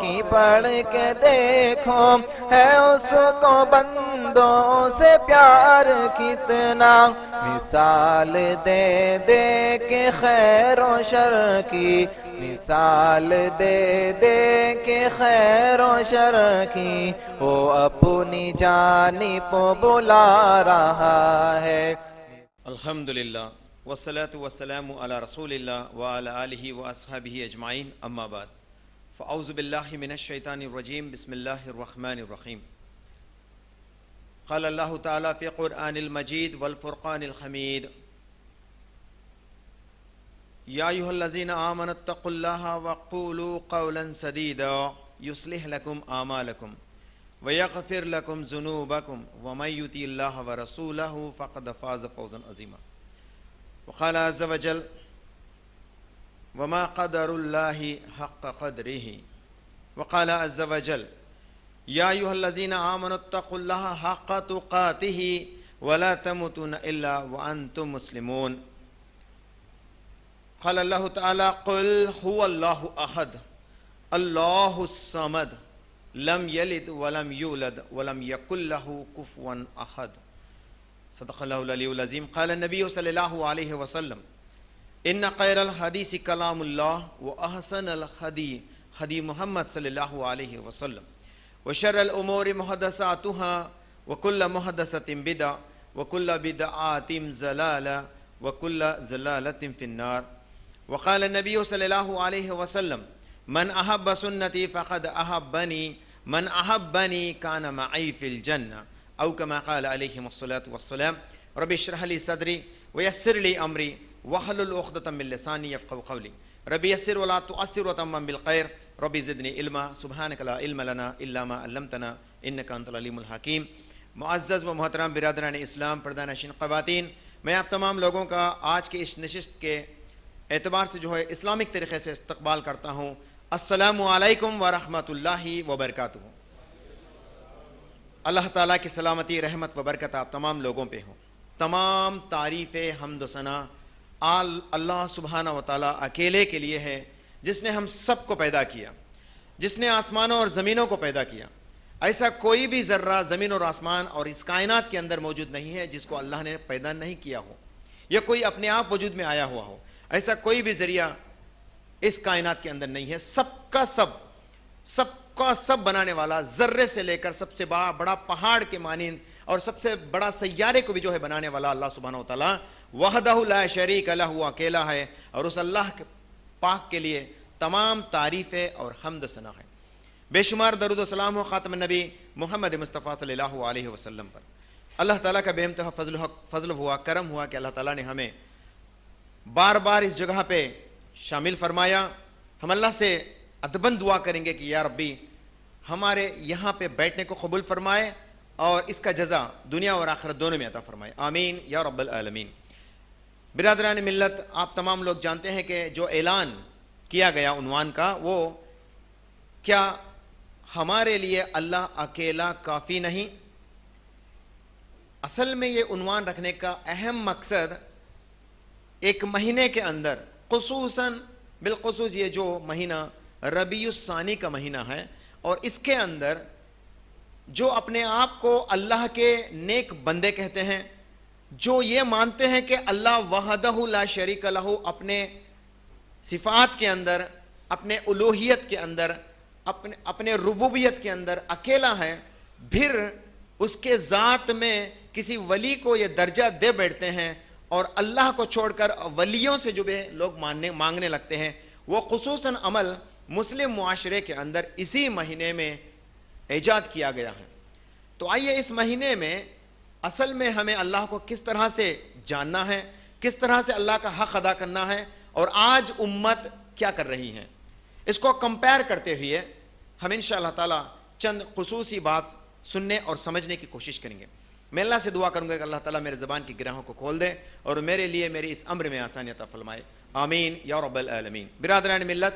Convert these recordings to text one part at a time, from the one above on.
کی پڑھ کے دیکھو ہے اس کو بندوں سے پیار کتنا، مثال دے دے کے خیر و شر کی، مثال دے دے کے خیر و شر کی، وہ اپنی جانب بلا رہا ہے۔ الحمدللہ والصلاة والسلام علی رسول اللہ وعلی آلہ واصحابہ اجمعین، اما بعد فاعوذ باللہ من الشیطان الرجیم، بسم اللہ الرحمن الرحیم۔ قال اللہ تعالی فی قرآن المجید والفرقان الحمید، یا ایھا الذین آمنوا اتقوا اللہ وقولوا قولا سدیدا یصلح لکم اعمالکم ویغفر لکم ذنوبکم ومن یطع اللہ ورسولہ فقد فاز فوزا عظیما۔ وقال عز وجل وما قدر اللہ حق قدرہ، وقال عز وجل یا ایھا الذین آمنوا اتقوا اللہ حق تقاتہ ولا تموتن الا وانتم مسلمون۔ قال اللہ تعالی قل هو اللہ احد اللہ الصمد لم یلد ولم یولد ولم یکن له کفوا احد۔ صدق اللہ العلی العظیم۔ قال النبی صلی اللہ علیہ وسلم ان خیر الحدیث کلام اللہ واحسن الحدی حدی محمد صلی اللہ علیہ وسلم، وشر الامور محدثاتها وکل محدثۃ بدعہ وکل بدعۃ ضلالہ وکل ضلالۃ فی النار۔ وقال النبی صلی اللہ علیہ وسلم من احب سنتی فقد احبنی من احبنی کان معی فی الجنہ، او کما قال علیہ الصلاۃ والسلام۔ رب اشرح لی صدری ویسر لی امری واحلل عقدۃ من لسانی یفقهوا قولی، رب یسر ولا تعسر وتمم بالخیر، رب زدنی علما سبحانک لا علم لنا الا ما علمتنا انک انت العلیم الحکیم۔ معزز و محترم برادران اسلام، پردہ-نشین خواتین، میں آپ تمام لوگوں کا آج کے اس نشست کے اعتبار سے جو ہے اسلامک طریقے سے استقبال کرتا ہوں۔ السلام علیکم ورحمۃ اللہ وبرکاتہ۔ اللہ تعالیٰ کی سلامتی، رحمت و برکت آپ تمام لوگوں پہ ہو۔ تمام تعریف، حمد و ثنا اللہ سبحانہ و تعالیٰ اکیلے کے لیے ہے، جس نے ہم سب کو پیدا کیا، جس نے آسمانوں اور زمینوں کو پیدا کیا۔ ایسا کوئی بھی ذرہ زمین اور آسمان اور اس کائنات کے اندر موجود نہیں ہے جس کو اللہ نے پیدا نہیں کیا ہو یا کوئی اپنے آپ وجود میں آیا ہوا ہو۔ ایسا کوئی بھی ذریعہ اس کائنات کے اندر نہیں ہے۔ سب کا سب بنانے والا، ذرے سے لے کر سب سے بڑا پہاڑ کے مانند اور سب سے بڑا سیارے کو بھی جو ہے بنانے والا اللہ سبحانہ و تعالیٰ وحدہ لا شریک لہ، اکیلا ہے، اور اس اللہ پاک کے لیے تمام تعریفیں اور حمد ثنا ہے۔ بے شمار درود و سلام ہو خاتم النبی محمد مصطفیٰ صلی اللہ علیہ وسلم پر۔ اللہ تعالیٰ کا بے انتہا فضل ہوا، کرم ہوا کہ اللہ تعالیٰ نے ہمیں بار بار اس جگہ پہ شامل فرمایا۔ ہم اللہ سے ادباً دعا کریں گے کہ یا ربی ہمارے یہاں پہ بیٹھنے کو قبول فرمائے اور اس کا جزا دنیا اور آخرت دونوں میں عطا فرمائے، آمین یا رب العالمین۔ برادران ملت، آپ تمام لوگ جانتے ہیں کہ جو اعلان کیا گیا عنوان کا، وہ کیا ہمارے لیے اللہ اکیلا کافی نہیں؟ اصل میں یہ عنوان رکھنے کا اہم مقصد ایک مہینے کے اندر، خصوصاً بالخصوص یہ جو مہینہ ربیع الثانی کا مہینہ ہے، اور اس کے اندر جو اپنے آپ کو اللہ کے نیک بندے کہتے ہیں، جو یہ مانتے ہیں کہ اللہ وحدہ لا شریک لہ اپنے صفات کے اندر، اپنے الوہیت کے اندر، اپنے ربوبیت کے اندر اکیلا ہے، پھر اس کے ذات میں کسی ولی کو یہ درجہ دے بیٹھتے ہیں اور اللہ کو چھوڑ کر ولیوں سے جو بھی لوگ مانگنے لگتے ہیں، وہ خصوصاً عمل مسلم معاشرے کے اندر اسی مہینے میں ایجاد کیا گیا ہے۔ تو آئیے اس مہینے میں اصل میں ہمیں اللہ کو کس طرح سے جاننا ہے، کس طرح سے اللہ کا حق ادا کرنا ہے، اور آج امت کیا کر رہی ہے، اس کو کمپیئر کرتے ہوئے ہم انشاءاللہ تعالی چند خصوصی بات سننے اور سمجھنے کی کوشش کریں گے۔ میں اللہ سے دعا کروں گا کہ اللہ تعالیٰ میرے زبان کی گرہوں کو کھول دے اور میرے لیے میرے اس امر میں آسانی عطا فرمائے، آمین یا رب العالمین۔ برادران ملت،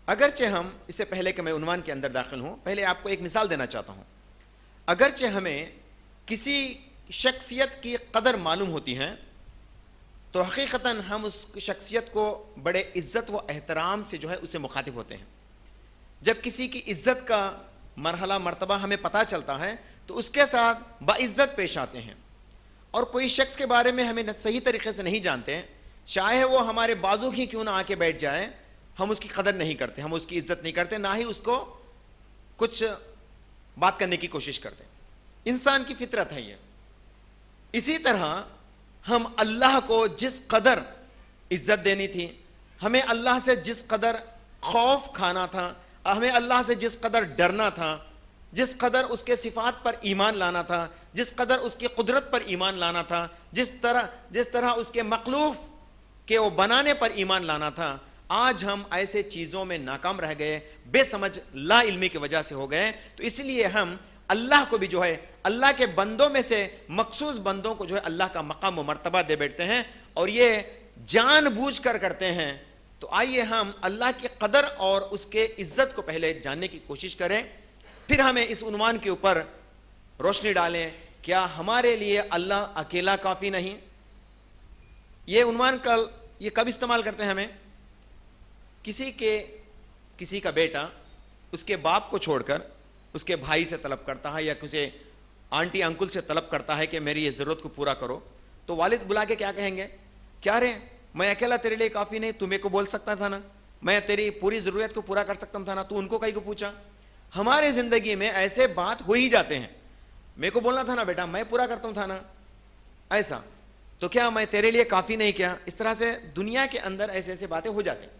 اگرچہ ہم اس سے پہلے کہ میں عنوان کے اندر داخل ہوں، پہلے آپ کو ایک مثال دینا چاہتا ہوں۔ اگرچہ ہمیں کسی شخصیت کی قدر معلوم ہوتی ہے تو حقیقتاً ہم اس شخصیت کو بڑے عزت و احترام سے جو ہے اسے مخاطب ہوتے ہیں۔ جب کسی کی عزت کا مرحلہ مرتبہ ہمیں پتہ چلتا ہے تو اس کے ساتھ باعزت پیش آتے ہیں. اور کوئی شخص کے بارے میں ہمیں صحیح طریقے سے نہیں جانتے ہیں, چاہے وہ ہمارے بازو ہی کیوں نہ آ کے بیٹھ جائے, ہم اس کی قدر نہیں کرتے, ہم اس کی عزت نہیں کرتے, نہ ہی اس کو کچھ بات کرنے کی کوشش کرتے. انسان کی فطرت ہے یہ. اسی طرح ہم اللہ کو جس قدر عزت دینی تھی, ہمیں اللہ سے جس قدر خوف کھانا تھا, ہمیں اللہ سے جس قدر ڈرنا تھا, جس قدر اس کے صفات پر ایمان لانا تھا, جس قدر اس کی قدرت پر ایمان لانا تھا, جس طرح اس کے مخلوق کے وہ بنانے پر ایمان لانا تھا, آج ہم ایسے چیزوں میں ناکام رہ گئے, بے سمجھ لا علمی کی وجہ سے ہو گئے. تو اس لیے ہم اللہ کو بھی جو ہے اللہ کے بندوں میں سے مخصوص بندوں کو جو ہے اللہ کا مقام و مرتبہ دے بیٹھتے ہیں, اور یہ جان بوجھ کر کرتے ہیں. تو آئیے ہم اللہ کی قدر اور اس کے عزت کو پہلے جاننے کی کوشش کریں, پھر ہمیں اس عنوان کے اوپر روشنی ڈالیں, کیا ہمارے لیے اللہ اکیلا کافی نہیں. یہ عنوان یہ کب استعمال کرتے ہیں ہمیں, کسی کا بیٹا اس کے باپ کو چھوڑ کر اس کے بھائی سے طلب کرتا ہے یا کسی آنٹی انکل سے طلب کرتا ہے کہ میری یہ ضرورت کو پورا کرو, تو والد بلا کے کیا کہیں گے, کیا رے میں اکیلا تیرے لیے کافی نہیں, تو میرے کو بول سکتا تھا نا, میں تیری پوری ضرورت کو پورا کر سکتا تھا نا, تو ان کو کہیں کو پوچھا. ہمارے زندگی میں ایسے بات ہو ہی جاتے ہیں, میرے کو بولنا تھا نا بیٹا, میں پورا کرتا ہوں تھا نا, ایسا تو کیا میں تیرے لیے کافی نہیں کیا. اس طرح سے دنیا کے اندر ایسے باتیں ہو جاتی ہیں.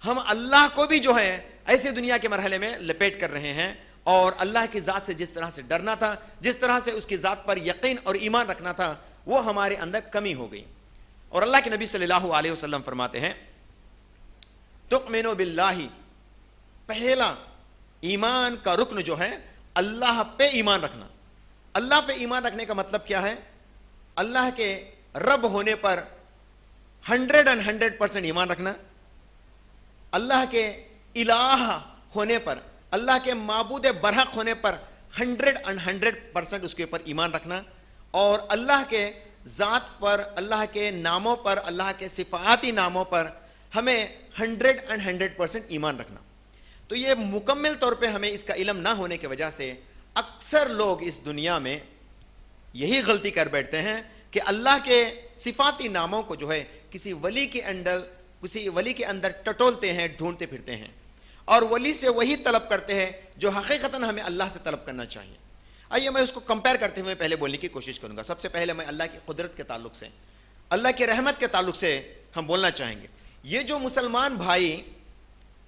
ہم اللہ کو بھی جو ہے ایسے دنیا کے مرحلے میں لپیٹ کر رہے ہیں, اور اللہ کی ذات سے جس طرح سے ڈرنا تھا, جس طرح سے اس کی ذات پر یقین اور ایمان رکھنا تھا, وہ ہمارے اندر کمی ہو گئی. اور اللہ کے نبی صلی اللہ علیہ وسلم فرماتے ہیں, تؤمنو باللہ, پہلا ایمان کا رکن جو ہے اللہ پہ ایمان رکھنا. اللہ پہ ایمان رکھنے کا مطلب کیا ہے, اللہ کے رب ہونے پر 100% ایمان رکھنا, اللہ کے الہ ہونے پر, اللہ کے معبود برحق ہونے پر 100% اس کے اوپر ایمان رکھنا, اور اللہ کے ذات پر, اللہ کے ناموں پر, اللہ کے صفاتی ناموں پر ہمیں 100% ایمان رکھنا. تو یہ مکمل طور پہ ہمیں اس کا علم نہ ہونے کی وجہ سے اکثر لوگ اس دنیا میں یہی غلطی کر بیٹھتے ہیں کہ اللہ کے صفاتی ناموں کو جو ہے کسی ولی کے اندر ٹٹولتے ہیں, ڈھونڈتے پھرتے ہیں, اور ولی سے وہی طلب کرتے ہیں جو حقیقتاً ہمیں اللہ سے طلب کرنا چاہیے. آئیے میں اس کو کمپیئر کرتے ہوئے پہلے بولنے کی کوشش کروں گا. سب سے پہلے میں اللہ کی قدرت کے تعلق سے, اللہ کی رحمت کے تعلق سے ہم بولنا چاہیں گے. یہ جو مسلمان بھائی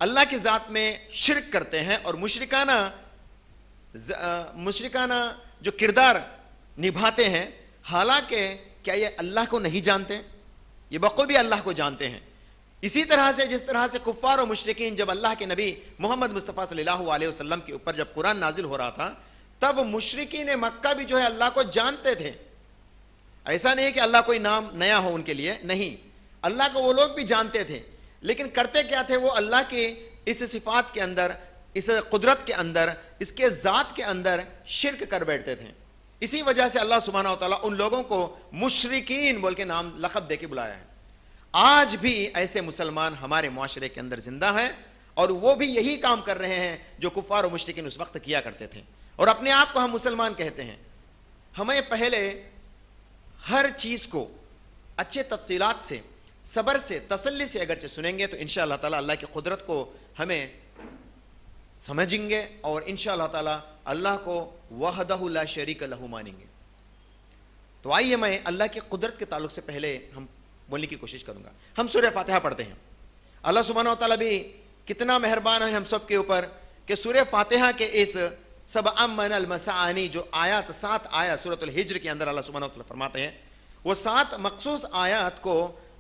اللہ کی ذات میں شرک کرتے ہیں اور مشرکانہ جو کردار نبھاتے ہیں, حالانکہ کیا یہ اللہ کو نہیں جانتے؟ یہ بخوبی اللہ کو جانتے ہیں. اسی طرح سے جس طرح سے کفار و مشرکین جب اللہ کے نبی محمد مصطفیٰ صلی اللہ علیہ وسلم کے اوپر جب قرآن نازل ہو رہا تھا, تب مشرکین مکہ بھی جو ہے اللہ کو جانتے تھے. ایسا نہیں کہ اللہ کوئی نام نیا ہو ان کے لیے, نہیں, اللہ کو وہ لوگ بھی جانتے تھے, لیکن کرتے کیا تھے, وہ اللہ کے اس صفات کے اندر, اس قدرت کے اندر, اس کے ذات کے اندر شرک کر بیٹھتے تھے. اسی وجہ سے اللہ سبحانہ و تعالیٰ ان لوگوں کو مشرکین بول کے نام لقب دے کے بلایا ہے. آج بھی ایسے مسلمان ہمارے معاشرے کے اندر زندہ ہیں, اور وہ بھی یہی کام کر رہے ہیں جو کفار و مشرکین اس وقت کیا کرتے تھے, اور اپنے آپ کو ہم مسلمان کہتے ہیں. ہمیں پہلے ہر چیز کو اچھے تفصیلات سے, صبر سے, تسلی سے اگرچہ سنیں گے تو انشاءاللہ تعالیٰ اللہ کی قدرت کو ہمیں سمجھیں گے, اور انشاءاللہ تعالیٰ اللہ کو وحدہ لا شریک لہ مانیں گے. تو آئیے میں اللہ کی قدرت کے تعلق سے پہلے ہم بولنے کی کوشش کروں گا. ہم سورہ فاتحہ پڑھتے ہیں. اللہ سبحانہ و تعالیٰ بھی کتنا مہربان ہے ہم سب کے اوپر کہ سورہ فاتحہ کے اس سبع من المثانی جو آیات, 7 آیات سورۃ الحجر کے اندر اللہ سبحانہ و تعالیٰ فرماتے ہیں, وہ 7 مخصوص آیات کو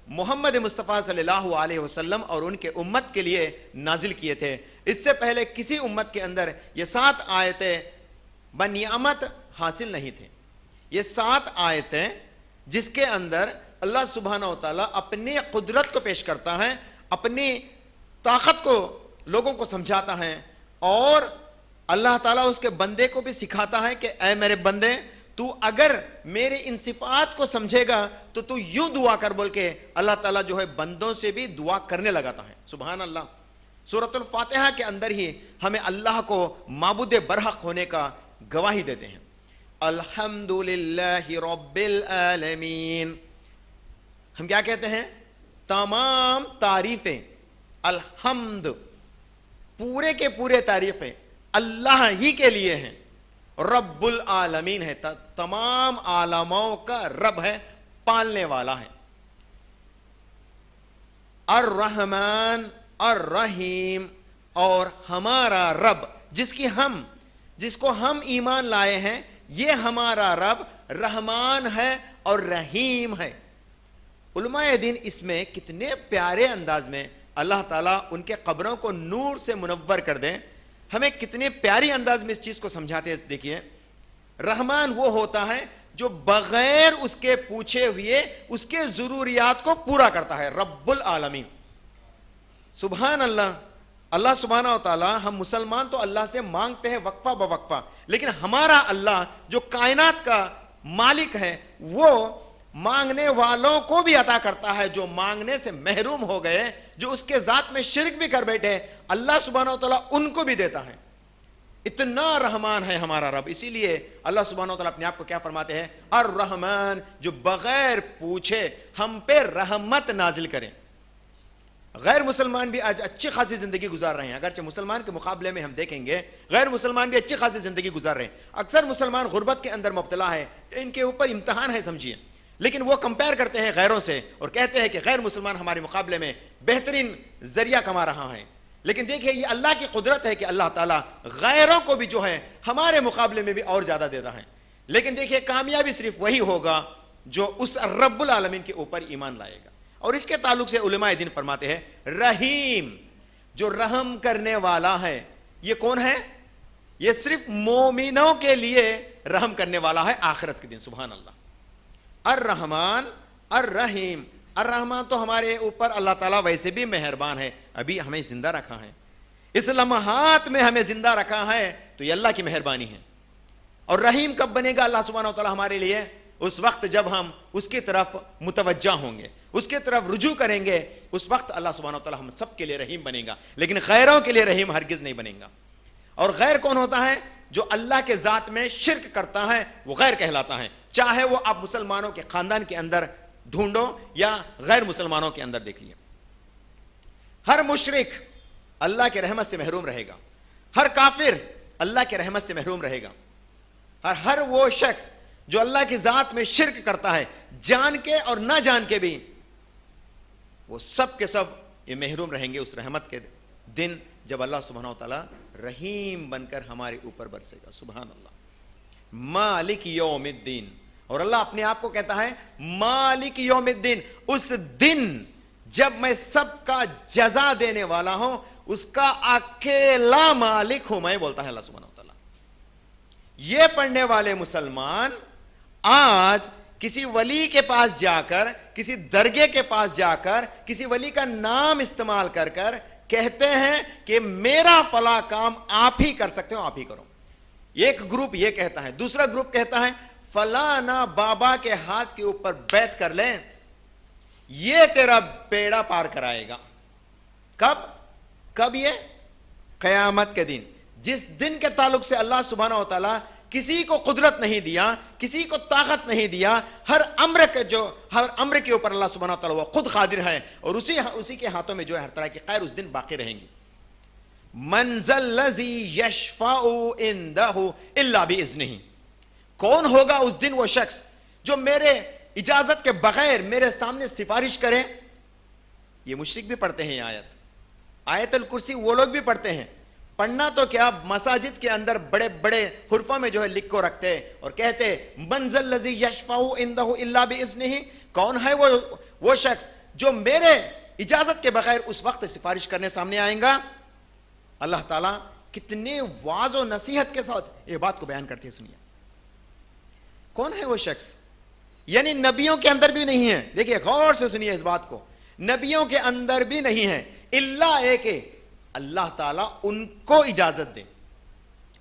محمد مصطفیٰ صلی اللہ علیہ وسلم اور ان کے امت کے لیے نازل کیے تھے. اس سے پہلے کسی امت کے اندر یہ 7 آیتیں بنعمت حاصل نہیں تھیں. یہ 7 آیتیں جس کے اندر اللہ سبحانہ و تعالیٰ اپنی قدرت کو پیش کرتا ہے, اپنی طاقت کو لوگوں کو سمجھاتا ہے, اور اللہ تعالیٰ اس کے بندے کو بھی سکھاتا ہے کہ اے میرے بندے, تو اگر میرے ان صفات کو سمجھے گا تو یوں دعا کر بول کے اللہ تعالیٰ جو ہے بندوں سے بھی دعا کرنے لگاتا ہے. سبحان اللہ. سورۃ الفاتحہ کے اندر ہی ہمیں اللہ کو معبود برحق ہونے کا گواہی دیتے ہیں. الحمدللہ رب العالمین. ہم کیا کہتے ہیں؟ تمام تعریفیں، الحمد، پورے کے پورے تعریفیں اللہ ہی کے لیے ہیں. رب العالمین ہے، تمام عالموں کا رب ہے، پالنے والا ہے. الرحمن الرحیم، اور ہمارا رب جس کو ہم ایمان لائے ہیں، یہ ہمارا رب رحمان ہے اور رحیم ہے. علماء دین اس میں کتنے پیارے انداز میں اللہ تعالیٰ ان کے قبروں کو نور سے منور کر دیں، ہمیں کتنے پیاری انداز میں اس چیز کو سمجھاتے ہیں. دیکھیے، رحمان وہ ہوتا ہے جو بغیر اس کے پوچھے ہوئے اس کے ضروریات کو پورا کرتا ہے. رب العالمین، سبحان اللہ. اللہ سبحانہ و تعالیٰ، ہم مسلمان تو اللہ سے مانگتے ہیں وقفہ بوقفہ، لیکن ہمارا اللہ جو کائنات کا مالک ہے وہ مانگنے والوں کو بھی عطا کرتا ہے. جو مانگنے سے محروم ہو گئے، جو اس کے ذات میں شرک بھی کر بیٹھے، اللہ سبحانہ و تعالیٰ ان کو بھی دیتا ہے. اتنا رحمان ہے ہمارا رب. اسی لیے اللہ سبحانہ و تعالیٰ اپنے آپ کو کیا فرماتے ہیں؟ الرحمن، جو بغیر پوچھے ہم پہ رحمت نازل کریں. غیر مسلمان بھی آج اچھی خاصی زندگی گزار رہے ہیں، اگرچہ مسلمان کے مقابلے میں ہم دیکھیں گے غیر مسلمان بھی اچھی خاصی زندگی گزار رہے ہیں. اکثر مسلمان غربت کے اندر مبتلا ہے، ان کے اوپر امتحان ہے سمجھیے، لیکن وہ کمپیئر کرتے ہیں غیروں سے اور کہتے ہیں کہ غیر مسلمان ہمارے مقابلے میں بہترین ذریعہ کما رہا ہے. لیکن دیکھیے، یہ اللہ کی قدرت ہے کہ اللہ تعالیٰ غیروں کو بھی جو ہے ہمارے مقابلے میں بھی اور زیادہ دے رہا ہے. لیکن دیکھیے، کامیابی صرف وہی ہوگا جو اس رب العالمین کے اوپر ایمان لائے گا. اور اس کے تعلق سے علماء دین فرماتے ہیں رحیم، جو رحم کرنے والا ہے. یہ کون ہے؟ یہ صرف مومنوں کے لیے رحم کرنے والا ہے آخرت کے دن. سبحان اللہ. الرحمن الرحیم. الرحمن تو ہمارے اوپر اللہ تعالیٰ ویسے بھی مہربان ہے، ابھی ہمیں زندہ رکھا ہے، اس لمحات میں ہمیں زندہ رکھا ہے، تو یہ اللہ کی مہربانی ہے. اور رحیم کب بنے گا اللہ سبحانہ و تعالیٰ ہمارے لیے؟ اس وقت جب ہم اس کی طرف متوجہ ہوں گے، اس کی طرف رجوع کریں گے، اس وقت اللہ سبحانہ و تعالیٰ ہم سب کے لیے رحیم بنے گا. لیکن غیروں کے لیے رحیم ہرگز نہیں بنے گا. اور غیر کون ہوتا ہے؟ جو اللہ کے ذات میں شرک کرتا ہے وہ غیر کہلاتا ہے. چاہے وہ آپ مسلمانوں کے خاندان کے اندر ڈھونڈو یا غیر مسلمانوں کے اندر دیکھ لیے، ہر مشرک اللہ کے رحمت سے محروم رہے گا، ہر کافر اللہ کے رحمت سے محروم رہے گا. ہر وہ شخص جو اللہ کی ذات میں شرک کرتا ہے، جان کے اور نہ جان کے بھی، وہ سب کے سب یہ محروم رہیں گے اس رحمت کے دن جب اللہ سبحانہ و تعالیٰ رحیم بن کر ہمارے اوپر برسے گا. سبحان اللہ. مالک یوم الدین. اور اللہ اپنے آپ کو کہتا ہے مالک یوم الدین، اس دن جب میں سب کا جزا دینے والا ہوں، اس کا اکیلا مالک ہوں میں، بولتا ہے اللہ سبحانہ و تعالیٰ. یہ پڑھنے والے مسلمان آج کسی ولی کے پاس جا کر، کسی درگاہ کے پاس جا کر، کسی ولی کا نام استعمال کر کر کہتے ہیں کہ میرا فلاں کام آپ ہی کر سکتے ہو، آپ ہی کرو. ایک گروپ یہ کہتا ہے، دوسرا گروپ کہتا ہے فلانا بابا کے ہاتھ کے اوپر بیعت کر لیں، یہ تیرا بیڑا پار کرائے گا. کب؟ یہ قیامت کے دن، جس دن کے تعلق سے اللہ سبحانہ و تعالیٰ کسی کو قدرت نہیں دیا، کسی کو طاقت نہیں دیا. ہر امر کے اوپر اللہ سبحانہ و تعالیٰ وہ خود قادر ہے، اور اسی کے ہاتھوں میں جو ہے ہر طرح کی خیر اس دن باقی رہیں گی. من ذا الذی یشفع عندہ الا باذنہ. کون ہوگا اس دن وہ شخص جو میرے اجازت کے بغیر میرے سامنے سفارش کرے؟ یہ مشرک بھی پڑھتے ہیں یہ آیت الکرسی، وہ لوگ بھی پڑھتے ہیں. پڑھنا تو کیا، مساجد کے اندر بڑے بڑے حرفوں میں جو ہے لکھ کو رکھتے اور کہتے من ذا الذی یشفع عندہ الا باذنہ. کون ہے وہ شخص جو میرے اجازت کے بغیر اس وقت سفارش کرنے سامنے آئیں گا؟ اللہ تعالیٰ کتنے واعظ و نصیحت کے ساتھ یہ بات کو بیان کرتے ہیں. سنیے کون ہے وہ شخص. یعنی نبیوں کے اندر بھی نہیں ہے، دیکھیے غور سے سنیے اس بات کو، نبیوں کے اندر بھی نہیں ہے، الا ایک اللہ تعالیٰ ان کو اجازت دے.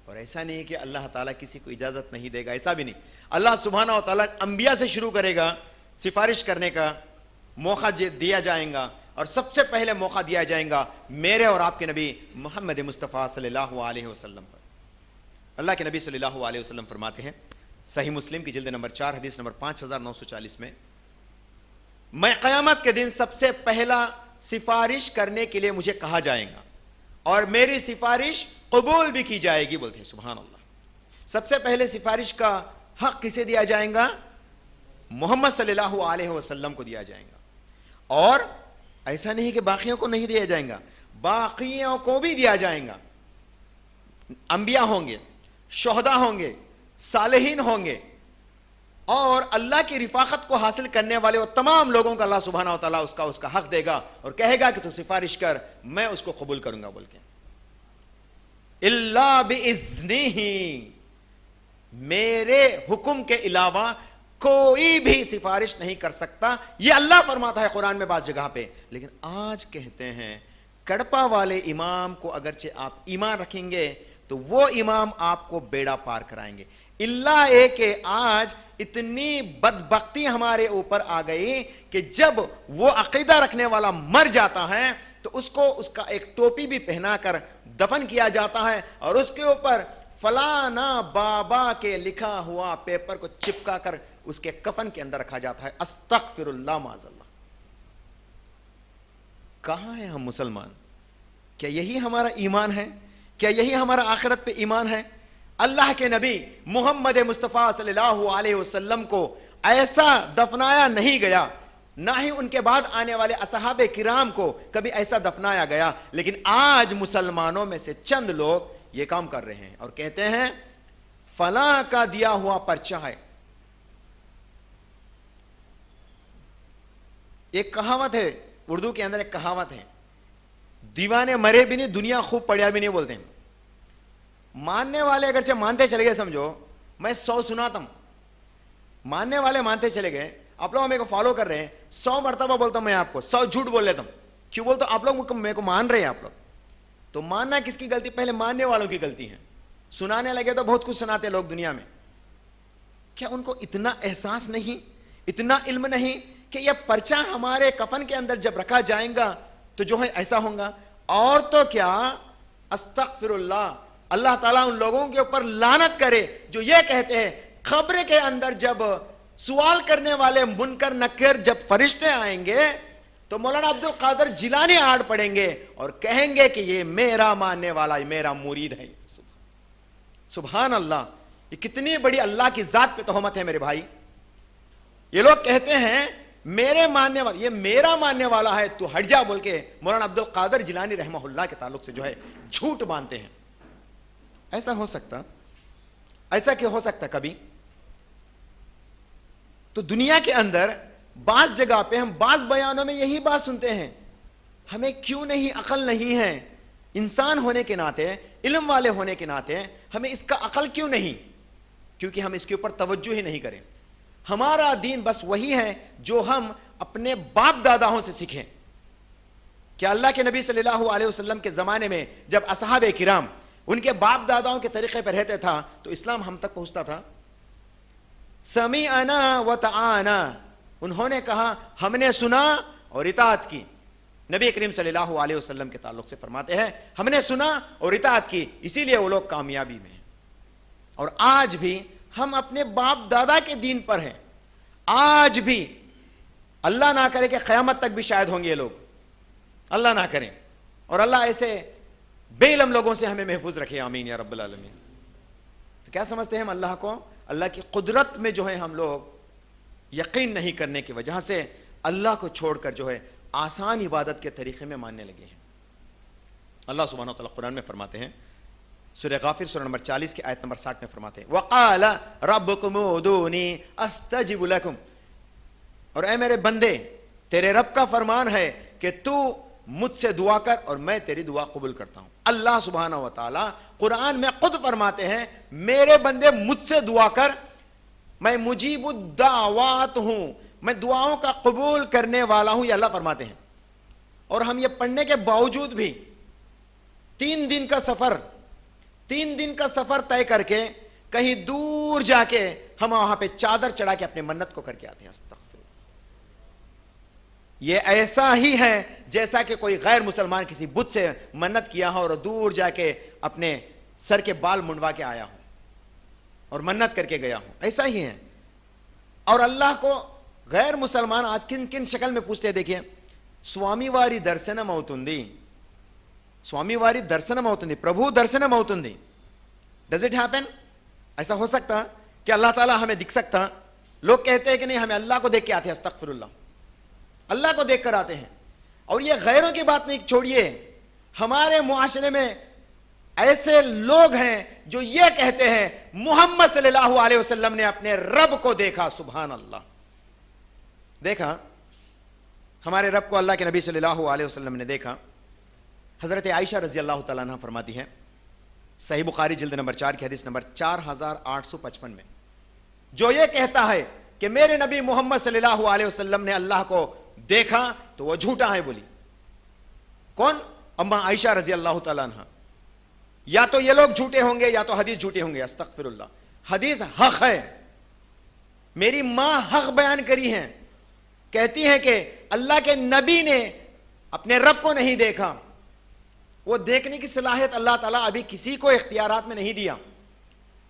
اور ایسا نہیں کہ اللہ تعالیٰ کسی کو اجازت نہیں دے گا، ایسا بھی نہیں. اللہ سبحانہ و تعالیٰ انبیاء سے شروع کرے گا، سفارش کرنے کا موقع دیا جائے گا. اور سب سے پہلے موقع دیا جائے گا میرے اور آپ کے نبی محمد مصطفیٰ صلی اللہ علیہ وسلم پر۔ اللہ کے نبی صلی اللہ علیہ وسلم فرماتے ہیں صحیح مسلم کی جلد نمبر 4 حدیث نمبر 5940 میں قیامت کے دن سب سے پہلا سفارش کرنے کے لیے مجھے کہا جائے گا اور میری سفارش قبول بھی کی جائے گی، بولتے ہیں سبحان اللہ۔ سب سے پہلے سفارش کا حق کسے دیا جائے گا؟ محمد صلی اللہ علیہ وسلم کو دیا جائے گا، اور ایسا نہیں کہ باقیوں کو نہیں دیا جائے گا، باقیوں کو بھی دیا جائے گا۔ انبیاء ہوں گے، شہداء ہوں گے، صالحین ہوں گے، اور اللہ کی رفاقت کو حاصل کرنے والے وہ تمام لوگوں کا اللہ سبحانہ و تعالیٰ اس کا حق دے گا اور کہے گا کہ تو سفارش کر، میں اس کو قبول کروں گا بول کے۔ اللہ بِإِذْنِهِ، میرے حکم کے علاوہ کوئی بھی سفارش نہیں کر سکتا، یہ اللہ فرماتا ہے قرآن میں بعض جگہ پہ۔ لیکن آج کہتے ہیں کڑپا والے امام کو اگرچہ آپ ایمان رکھیں گے تو وہ امام آپ کو بیڑا پار کرائیں گے۔ اللہ ہے کہ آج اتنی بدبختی ہمارے اوپر آ گئی کہ جب وہ عقیدہ رکھنے والا مر جاتا ہے تو اس کو اس کا ایک ٹوپی بھی پہنا کر دفن کیا جاتا ہے اور اس کے اوپر فلانا بابا کے لکھا ہوا پیپر کو چپکا کر اس کے کفن کے اندر رکھا جاتا ہے۔ استغفر اللہ معاذ اللہ۔ کہاں ہیں ہم مسلمان؟ کیا یہی ہمارا ایمان ہے؟ کیا یہی ہمارا آخرت پہ ایمان ہے؟ اللہ کے نبی محمد مصطفیٰ صلی اللہ علیہ وسلم کو ایسا دفنایا نہیں گیا، نہ ہی ان کے بعد آنے والے اصحاب کرام کو کبھی ایسا دفنایا گیا، لیکن آج مسلمانوں میں سے چند لوگ یہ کام کر رہے ہیں اور کہتے ہیں فلاں کا دیا ہوا پرچہ ہے۔ ایک کہاوت ہے اردو کے اندر، ایک کہاوت ہے، دیوانے مرے بھی نہیں دنیا خوب پڑھیا بھی نہیں، بولتے ہیں۔ ماننے والے اگرچہ مانتے چلے گئے، سمجھو میں 100 سناتا ہوں، ماننے والے مانتے چلے گئے، آپ لوگ میرے کو فالو کر رہے ہیں، 100 مرتبہ بولتا ہوں میں آپ کو، 100 جھوٹ بول لیتا ہوں، کیوں بولتا ہوں؟ آپ لوگ میرے کو مان رہے ہیں، آپ لوگ تو ماننا کس کی غلطی؟ پہلے ماننے والوں کی غلطی ہے۔ سنانے لگے تو بہت کچھ سناتے لوگ دنیا میں، کیا ان کو اتنا احساس نہیں، اتنا علم نہیں کہ یہ پرچہ ہمارے کفن کے اندر جب رکھا جائے گا تو جو ہے ایسا ہوگا؟ اور تو کیا، استغفر اللہ، اللہ تعالیٰ ان لوگوں کے اوپر لعنت کرے جو یہ کہتے ہیں قبر کے اندر جب سوال کرنے والے منکر نکر جب فرشتے آئیں گے تو مولانا عبد القادر جیلانی آڑ پڑیں گے اور کہیں گے کہ یہ میرا ماننے والا، یہ میرا مرید ہے۔ سبحان اللہ، یہ کتنی بڑی اللہ کی ذات پہ تہمت ہے میرے بھائی۔ یہ لوگ کہتے ہیں میرے ماننے والا، یہ میرا ماننے والا ہے، تو ہٹ جا بول کے مولانا عبد القادر جیلانی رحمہ اللہ کے تعلق سے جو ہے جھوٹ باندھتے ہیں۔ ایسا ہو سکتا؟ ایسا کہ ہو سکتا کبھی؟ تو دنیا کے اندر بعض جگہ پہ ہم بعض بیانوں میں یہی بات سنتے ہیں، ہمیں کیوں نہیں عقل نہیں ہے؟ انسان ہونے کے ناطے، علم والے ہونے کے ناطے ہمیں اس کا عقل کیوں نہیں؟ کیونکہ ہم اس کے اوپر توجہ ہی نہیں کریں۔ ہمارا دین بس وہی ہے جو ہم اپنے باپ داداؤں سے سیکھیں۔ کہ اللہ کے نبی صلی اللہ علیہ وسلم کے زمانے میں جب اصحاب کرام ان کے باپ داداؤں کے طریقے پر رہتے تھا تو اسلام ہم تک پہنچتا تھا۔ سمعنا وطعنا، انہوں نے کہا ہم نے سنا اور اطاعت کی۔ نبی کریم صلی اللہ علیہ وسلم کے تعلق سے فرماتے ہیں ہم نے سنا اور اطاعت کی، اسی لیے وہ لوگ کامیابی میں ہیں۔ اور آج بھی ہم اپنے باپ دادا کے دین پر ہیں، آج بھی اللہ نہ کرے کہ قیامت تک بھی شاید ہوں گے یہ لوگ، اللہ نہ کریں، اور اللہ ایسے بے علم لوگوں سے ہمیں محفوظ رکھے، آمین یا رب العالمین۔ تو کیا سمجھتے ہیں ہم اللہ کو؟ اللہ کی قدرت میں جو ہے ہم لوگ یقین نہیں کرنے کی وجہ سے اللہ کو چھوڑ کر جو ہے آسان عبادت کے طریقے میں ماننے لگے ہیں۔ اللہ سبحانہ وتعالی قرآن میں فرماتے ہیں، سورہ غافر سورہ نمبر 40 کی آیت نمبر 60 میں فرماتے ہیں وَقَالَ رَبُّكُمْ اُدُونِي أَسْتَجِبُ لَكُمْ، اور اے میرے بندے تیرے رب کا فرمان ہے کہ تو مجھ سے دعا کر اور میں تیری دعا قبول کرتا ہوں۔ اللہ سبحانہ وتعالی قرآن میں خود فرماتے ہیں میرے بندے مجھ سے دعا کر، میں مجیب الدعوات ہوں، میں دعاؤں کا قبول کرنے والا ہوں، یہ اللہ فرماتے ہیں۔ اور ہم یہ پڑھنے کے باوجود بھی 3 دن کا سفر طے کر کے کہیں دور جا کے ہم وہاں پہ چادر چڑھا کے اپنے منت کو کر کے آتے ہیں۔ استغفر، یہ ایسا ہی ہے جیسا کہ کوئی غیر مسلمان کسی بت سے منت کیا ہو اور دور جا کے اپنے سر کے بال منڈوا کے آیا ہو اور منت کر کے گیا ہو، ایسا ہی ہے. اور اللہ کو غیر مسلمان آج کن کن شکل میں پوچھتے ہیں. دیکھیں، స్వామి వారి దర్శనం అవుతుంది, స్వామి వారి దర్శనం అవుతుంది, ప్రభు దర్శనం అవుతుంది. Does it happen? ایسا ہو سکتا کہ اللہ تعالیٰ ہمیں دکھ سکتا؟ لوگ کہتے ہیں کہ نہیں، ہمیں اللہ کو دیکھ کے آتے ہیں، استغفر اللہ، اللہ کو دیکھ کر آتے ہیں. اور یہ غیروں کی بات نہیں، چھوڑیے، ہمارے معاشرے میں ایسے لوگ ہیں جو یہ کہتے ہیں محمد صلی اللہ علیہ وسلم نے اپنے رب کو دیکھا. سبحان اللہ. دیکھا ہمارے رب کو، اللہ کے نبی صلی اللہ علیہ وسلم نے دیکھا. حضرت عائشہ رضی اللہ تعالیٰ عنہ فرماتی ہیں، صحیح بخاری جلد نمبر 4 کی حدیث نمبر 4855 میں، جو یہ کہتا ہے کہ میرے نبی محمد صلی اللہ علیہ وسلم نے اللہ کو دیکھا تو وہ جھوٹا ہے. بولی کون؟ اما عائشہ رضی اللہ تعالیٰ عنہ. یا تو یہ لوگ جھوٹے ہوں گے یا تو حدیث جھوٹے ہوں گے. استغفر اللہ. حدیث حق ہے، میری ماں حق بیان کری ہے، کہتی ہیں کہ اللہ کے نبی نے اپنے رب کو نہیں دیکھا. وہ دیکھنے کی صلاحیت اللہ تعالیٰ ابھی کسی کو اختیارات میں نہیں دیا.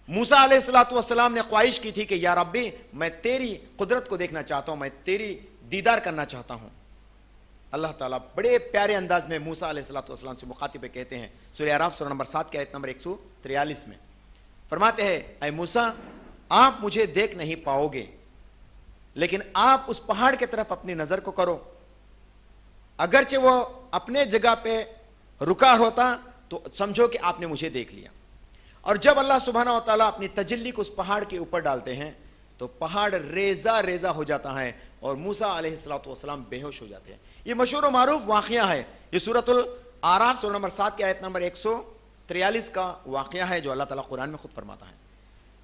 موسیٰ علیہ السلام نے خواہش کی تھی کہ یا ربی میں تیری قدرت کو دیکھنا چاہتا ہوں، میں تیری دیدار کرنا چاہتا ہوں. اللہ تعالیٰ بڑے پیارے انداز میں موسیٰ علیہ السلام سے مخاطب کہتے ہیں، سورہ اعراف سورہ نمبر 7 کی آیت نمبر 143 میں فرماتے ہیں، اے موسیٰ آپ مجھے دیکھ نہیں پاؤ گے، لیکن آپ اس پہاڑ کی طرف اپنی نظر کو کرو. اگرچہ وہ اپنے جگہ پہ رکا ہوتا تو سمجھو کہ آپ نے مجھے دیکھ لیا. اور جب اللہ سبحانہ و تعالیٰ اپنی تجلی کو اس پہاڑ کے اوپر ڈالتے ہیں تو پہاڑ ریزہ ریزہ ہو جاتا ہے اور موسیٰ علیہ السلام بے ہوش ہو جاتے ہیں. یہ مشہور و معروف واقعہ ہے. یہ سورۃ الاعراف سورہ نمبر 7 کی آیت نمبر 143 کا واقعہ ہے جو اللہ تعالیٰ قرآن میں خود فرماتا ہے.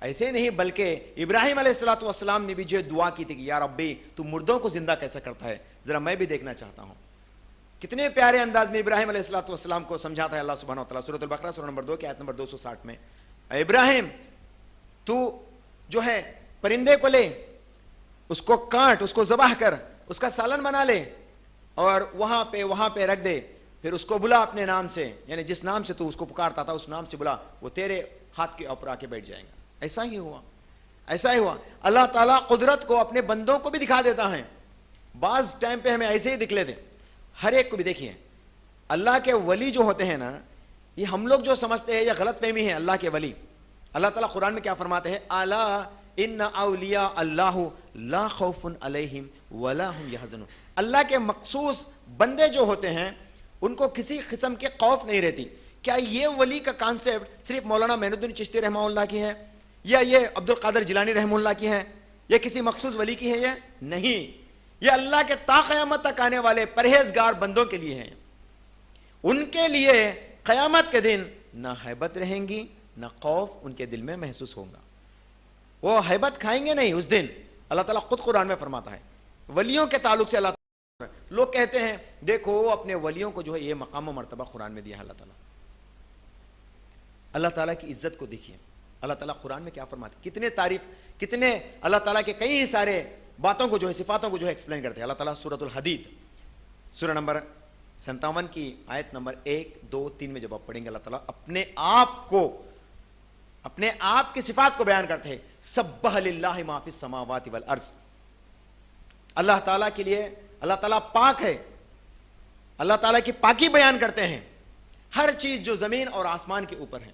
ایسے نہیں بلکہ ابراہیم علیہ السلام نے بھی جو دعا کی تھی کہ یا ربی تو مردوں کو زندہ کیسے کرتا ہے، ذرا میں بھی دیکھنا چاہتا ہوں. کتنے پیارے انداز میں ابراہیم علیہ السلام کو سمجھاتا ہے اللہ سبحانہ وتعالیٰ سورۃ البقرہ سورہ نمبر 2 کی آیت نمبر 260 میں، اے ابراہیم تو جو ہے پرندے کو لے، اس کو کاٹ، اس کو ذبح کر، اس کا سالن بنا لے اور وہاں پہ رکھ دے، پھر اس کو بلا اپنے نام سے، یعنی جس نام سے تو اس کو پکارتا تھا اس نام سے بلا، وہ تیرے ہاتھ کے اوپر آ کے بیٹھ جائیں گا. ایسا ہی ہوا، ایسا ہی ہوا. اللہ تعالیٰ قدرت کو اپنے بندوں کو بھی دکھا دیتا ہے. بعض ٹائم پہ ہمیں ایسے ہی دکھ لیتے، ہر ایک کو بھی. دیکھیے اللہ کے ولی جو ہوتے ہیں نا، یہ ہم لوگ جو سمجھتے ہیں یہ غلط فہمی ہے. اللہ کے ولی، اللہ تعالیٰ قرآن میں کیا فرماتے ہیں، الا ان اولیاء اللہ لا خوف علیہم ولا هم یحزنون. اللہ کے مخصوص بندے جو ہوتے ہیں ان کو کسی قسم کے خوف نہیں رہتی. کیا یہ ولی کا کانسیپٹ صرف مولانا معین الدین چشتی رحمہ اللہ کی ہے یا یہ عبد القادر جیلانی رحمہ اللہ کی ہے یا کسی مخصوص ولی کی ہے؟ یہ نہیں، یہ اللہ کے تا قیامت تک آنے والے پرہیزگار بندوں کے لیے ہیں. ان کے لیے قیامت کے دن نہ ہیبت رہیں گی نہ خوف ان کے دل میں محسوس ہوگا. وہ ہیبت کھائیں گے نہیں اس دن. اللہ تعالیٰ خود قرآن میں فرماتا ہے ولیوں کے تعلق سے. اللہ تعالیٰ لوگ کہتے ہیں دیکھو اپنے ولیوں کو جو ہے یہ مقام و مرتبہ قرآن میں دیا ہے اللہ تعالیٰ. اللہ تعالیٰ کی عزت کو دیکھیے اللہ تعالیٰ قرآن میں کیا فرماتے ہیں، کتنے تعریف، کتنے اللہ تعالیٰ کے کئی سارے باتوں کو جو ہے صفاتوں کو جو ہے ایکسپلین کرتے ہیں. اللہ تعالیٰ سورۃ الحدید سورہ نمبر 57 کی آیت نمبر 1 2 3 میں جب آپ پڑھیں گے اللہ تعالیٰ اپنے آپ کو، اپنے آپ کی صفات کو بیان کرتے ہیں. سبح للہ ما فی السماوات والارض. اللہ تعالیٰ کے لیے، اللہ تعالیٰ پاک ہے، اللہ تعالیٰ کی پاکی بیان کرتے ہیں. ہر چیز جو زمین اور آسمان کے اوپر ہے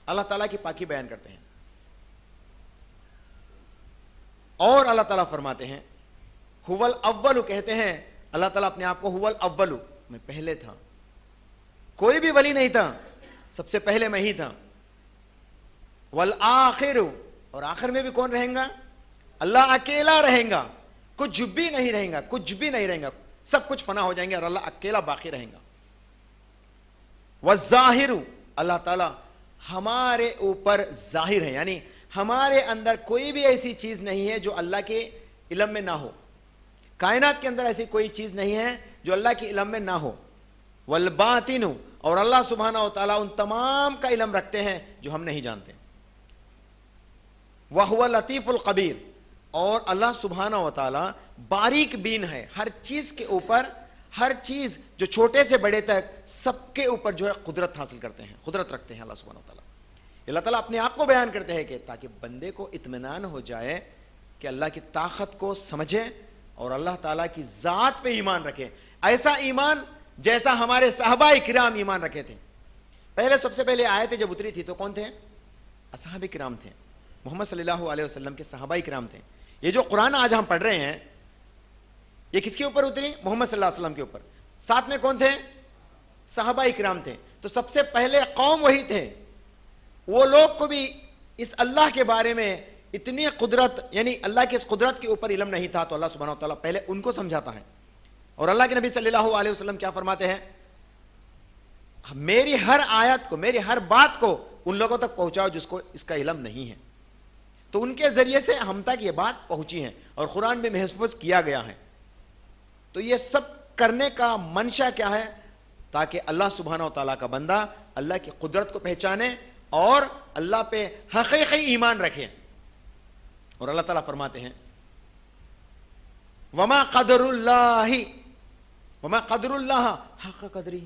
اللہ تعالیٰ کی پاکی بیان کرتے ہیں. اور اللہ تعالیٰ فرماتے ہیں هو الاول، کہتے ہیں اللہ تعالیٰ اپنے آپ کو هو الاول، میں پہلے تھا، کوئی بھی ولی نہیں تھا، سب سے پہلے میں ہی تھا. والآخر، اور آخر میں بھی کون رہیں گا؟ اللہ اکیلا رہیں گا، کچھ بھی نہیں رہیں گا، کچھ بھی نہیں رہیں گا، سب کچھ فنا ہو جائیں گے اور اللہ اکیلا باقی رہیں گا. والظاہر، اللہ تعالیٰ ہمارے اوپر ظاہر ہے، یعنی ہمارے اندر کوئی بھی ایسی چیز نہیں ہے جو اللہ کے علم میں نہ ہو. کائنات کے اندر ایسی کوئی چیز نہیں ہے جو اللہ کے علم میں نہ ہو. والباطن، اور اللہ سبحانہ و تعالیٰ ان تمام کا علم رکھتے ہیں جو ہم نہیں جانتے. وَهُوَ لطیف الخبیر، اور اللہ سبحانہ و تعالیٰ باریک بین ہے, ہر چیز کے اوپر, ہر چیز جو چھوٹے سے بڑے تک سب کے اوپر جو ہے قدرت حاصل کرتے ہیں, قدرت رکھتے ہیں اللہ سبحانہ و تعالیٰ. اللہ تعالیٰ اپنے آپ کو بیان کرتے ہیں کہ تاکہ بندے کو اطمینان ہو جائے کہ اللہ کی طاقت کو سمجھے اور اللہ تعالیٰ کی ذات پہ ایمان رکھے, ایسا ایمان جیسا ہمارے صحابہ کرام ایمان رکھے تھے. پہلے سب سے پہلے آیتیں جب اتری تھی تو کون تھے؟ اصحاب کرام تھے, محمد صلی اللہ علیہ وسلم کے صحابہ کرام تھے. یہ جو قرآن آج ہم پڑھ رہے ہیں یہ کس کے اوپر اتری؟ محمد صلی اللہ علیہ وسلم کے اوپر. ساتھ میں کون تھے؟ صحابہ کرام تھے. تو سب سے پہلے قوم وہی تھے. وہ لوگ کو بھی اس اللہ کے بارے میں اتنی قدرت, یعنی اللہ کی اس قدرت کے اوپر علم نہیں تھا, تو اللہ سبحانہ و تعالیٰ پہلے ان کو سمجھاتا ہے. اور اللہ کے نبی صلی اللہ علیہ وسلم کیا فرماتے ہیں؟ میری ہر آیت کو, میری ہر بات کو ان لوگوں تک پہنچاؤ جس کو اس کا علم نہیں ہے. تو ان کے ذریعے سے ہم تک یہ بات پہنچی ہے اور قرآن میں محفوظ کیا گیا ہے. تو یہ سب کرنے کا منشا کیا ہے؟ تاکہ اللہ سبحانہ و تعالیٰ کا بندہ اللہ کی قدرت کو پہچانے اور اللہ پہ حقیقی ایمان رکھے. اور اللہ تعالیٰ فرماتے ہیں وما قدر اللہ حق قدری,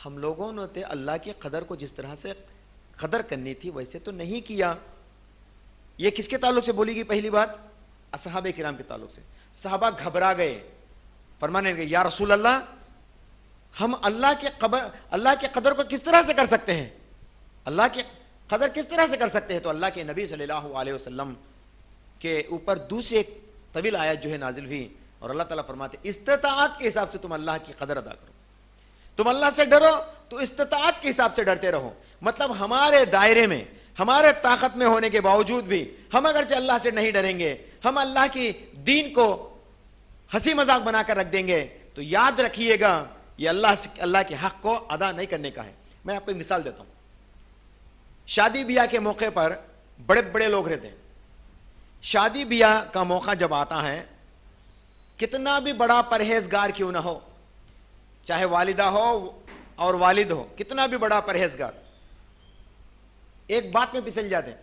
ہم لوگوں نے اللہ کی قدر کو جس طرح سے قدر کرنی تھی ویسے تو نہیں کیا. یہ کس کے تعلق سے بولی گئی؟ پہلی بات اصحاب کرام کے تعلق سے. صحابہ گھبرا گئے, فرمانے لگے یا رسول اللہ ہم اللہ کے قدر کو کس طرح سے کر سکتے ہیں, اللہ کی قدر کس طرح سے کر سکتے ہیں؟ تو اللہ کے نبی صلی اللہ علیہ وسلم کے اوپر دوسری ایک طویل آیت جو ہے نازل ہوئی اور اللہ تعالیٰ فرماتے استطاعت کے حساب سے تم اللہ کی قدر ادا کرو. تم اللہ سے ڈرو تو استطاعت کے حساب سے ڈرتے رہو. مطلب ہمارے دائرے میں, ہمارے طاقت میں ہونے کے باوجود بھی ہم اگرچہ اللہ سے نہیں ڈریں گے, ہم اللہ کی دین کو ہنسی مذاق بنا کر رکھ دیں گے, تو یاد رکھیے گا یہ اللہ کے حق کو ادا نہیں کرنے کا ہے. میں آپ کو ایک مثال دیتا ہوں. شادی بیاہ کے موقع پر بڑے بڑے لوگ رہتے ہیں. شادی بیاہ کا موقع جب آتا ہے, کتنا بھی بڑا پرہیزگار کیوں نہ ہو, چاہے والدہ ہو اور والد ہو, کتنا بھی بڑا پرہیزگار, ایک بات میں پھسل جاتے ہیں.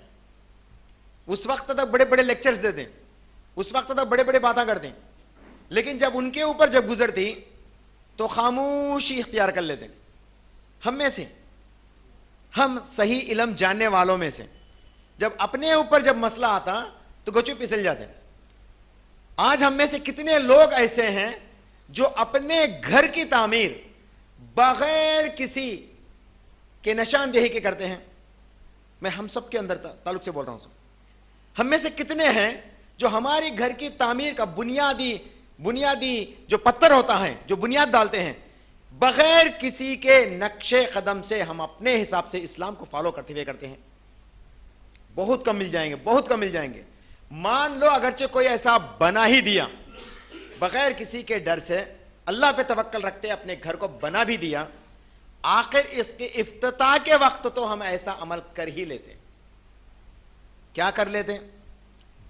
اس وقت تک بڑے بڑے لیکچرز دیتے ہیں, اس وقت تک بڑے بڑے باتیں کرتے ہیں, لیکن جب ان کے اوپر جب گزرتی تو خاموشی اختیار کر لیتے ہیں. ہم میں سے, ہم صحیح علم جاننے والوں میں سے جب اپنے اوپر جب مسئلہ آتا تو گچو پھسل جاتے ہیں. آج ہم میں سے کتنے لوگ ایسے ہیں جو اپنے گھر کی تعمیر بغیر کسی کے نشاندہی کے کرتے ہیں. میں ہم سب کے اندر تعلق سے بول رہا ہوں. ہم میں سے کتنے ہیں جو ہماری گھر کی تعمیر کا بنیادی جو پتھر ہوتا ہے, جو بنیاد ڈالتے ہیں, بغیر کسی کے نقش قدم سے ہم اپنے حساب سے اسلام کو فالو کرتے ہوئے کرتے ہیں. بہت کم مل جائیں گے, بہت کم مل جائیں گے. مان لو اگرچہ کوئی ایسا بنا ہی دیا, بغیر کسی کے ڈر سے اللہ پہ توکل رکھتے اپنے گھر کو بنا بھی دیا, آخر اس کے افتتاح کے وقت تو ہم ایسا عمل کر ہی لیتے. کیا کر لیتے؟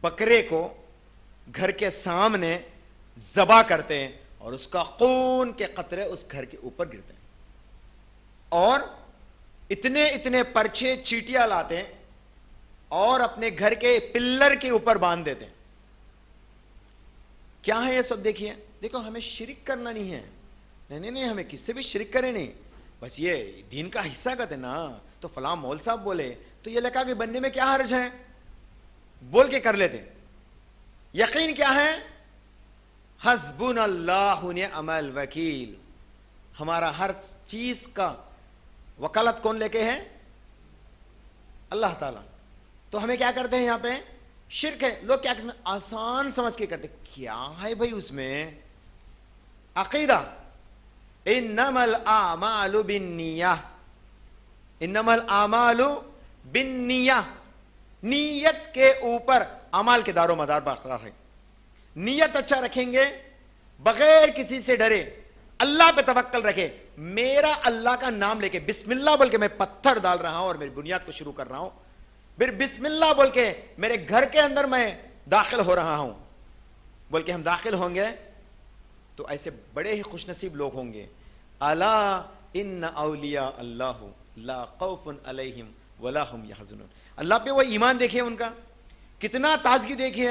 بکرے کو گھر کے سامنے ذبح کرتے ہیں اور اس کا خون کے قطرے اس گھر کے اوپر گرتے ہیں, اور اتنے پرچے چیٹیاں لاتے ہیں اور اپنے گھر کے پلر کے اوپر باندھ دیتے ہیں. کیا ہے یہ سب؟ دیکھیے, دیکھو ہمیں شرک کرنا نہیں ہے. نہیں, ہمیں کس سے بھی شرک کرے نہیں, بس یہ دین کا حصہ کہتے نا, تو فلاں مول صاحب بولے تو یہ لگا کہ بننے میں کیا حرج ہے, بول کے کر لیتے. یقین کیا ہے؟ حسبنا اللہ نعم الوکیل. ہمارا ہر چیز کا وکالت کون لے کے ہے؟ اللہ تعالیٰ. تو ہمیں کیا کرتے ہیں یہاں پہ؟ شرک ہے. لوگ کیا آسان سمجھ کے کرتے. کیا ہے بھائی اس میں؟ عقیدہ. انما الاعمال بالنیہ, انما الاعمال بالنیہ. نیت کے اوپر اعمال کے دار و مدار برقرار ہے. نیت اچھا رکھیں گے, بغیر کسی سے ڈرے, اللہ پہ توکل رکھے, میرا اللہ کا نام لے کے بسم اللہ بول کے میں پتھر ڈال رہا ہوں اور میری بنیاد کو شروع کر رہا ہوں, پھر بسم اللہ بول کے میرے گھر کے اندر میں داخل ہو رہا ہوں, بول کے ہم داخل ہوں گے تو ایسے بڑے ہی خوش نصیب لوگ ہوں گے. الا ان اولیاء اللہ لا خوف علیہم ولا هم یحزنون. اللہ پہ وہ ایمان دیکھیے, ان کا کتنا تازگی دیکھیے.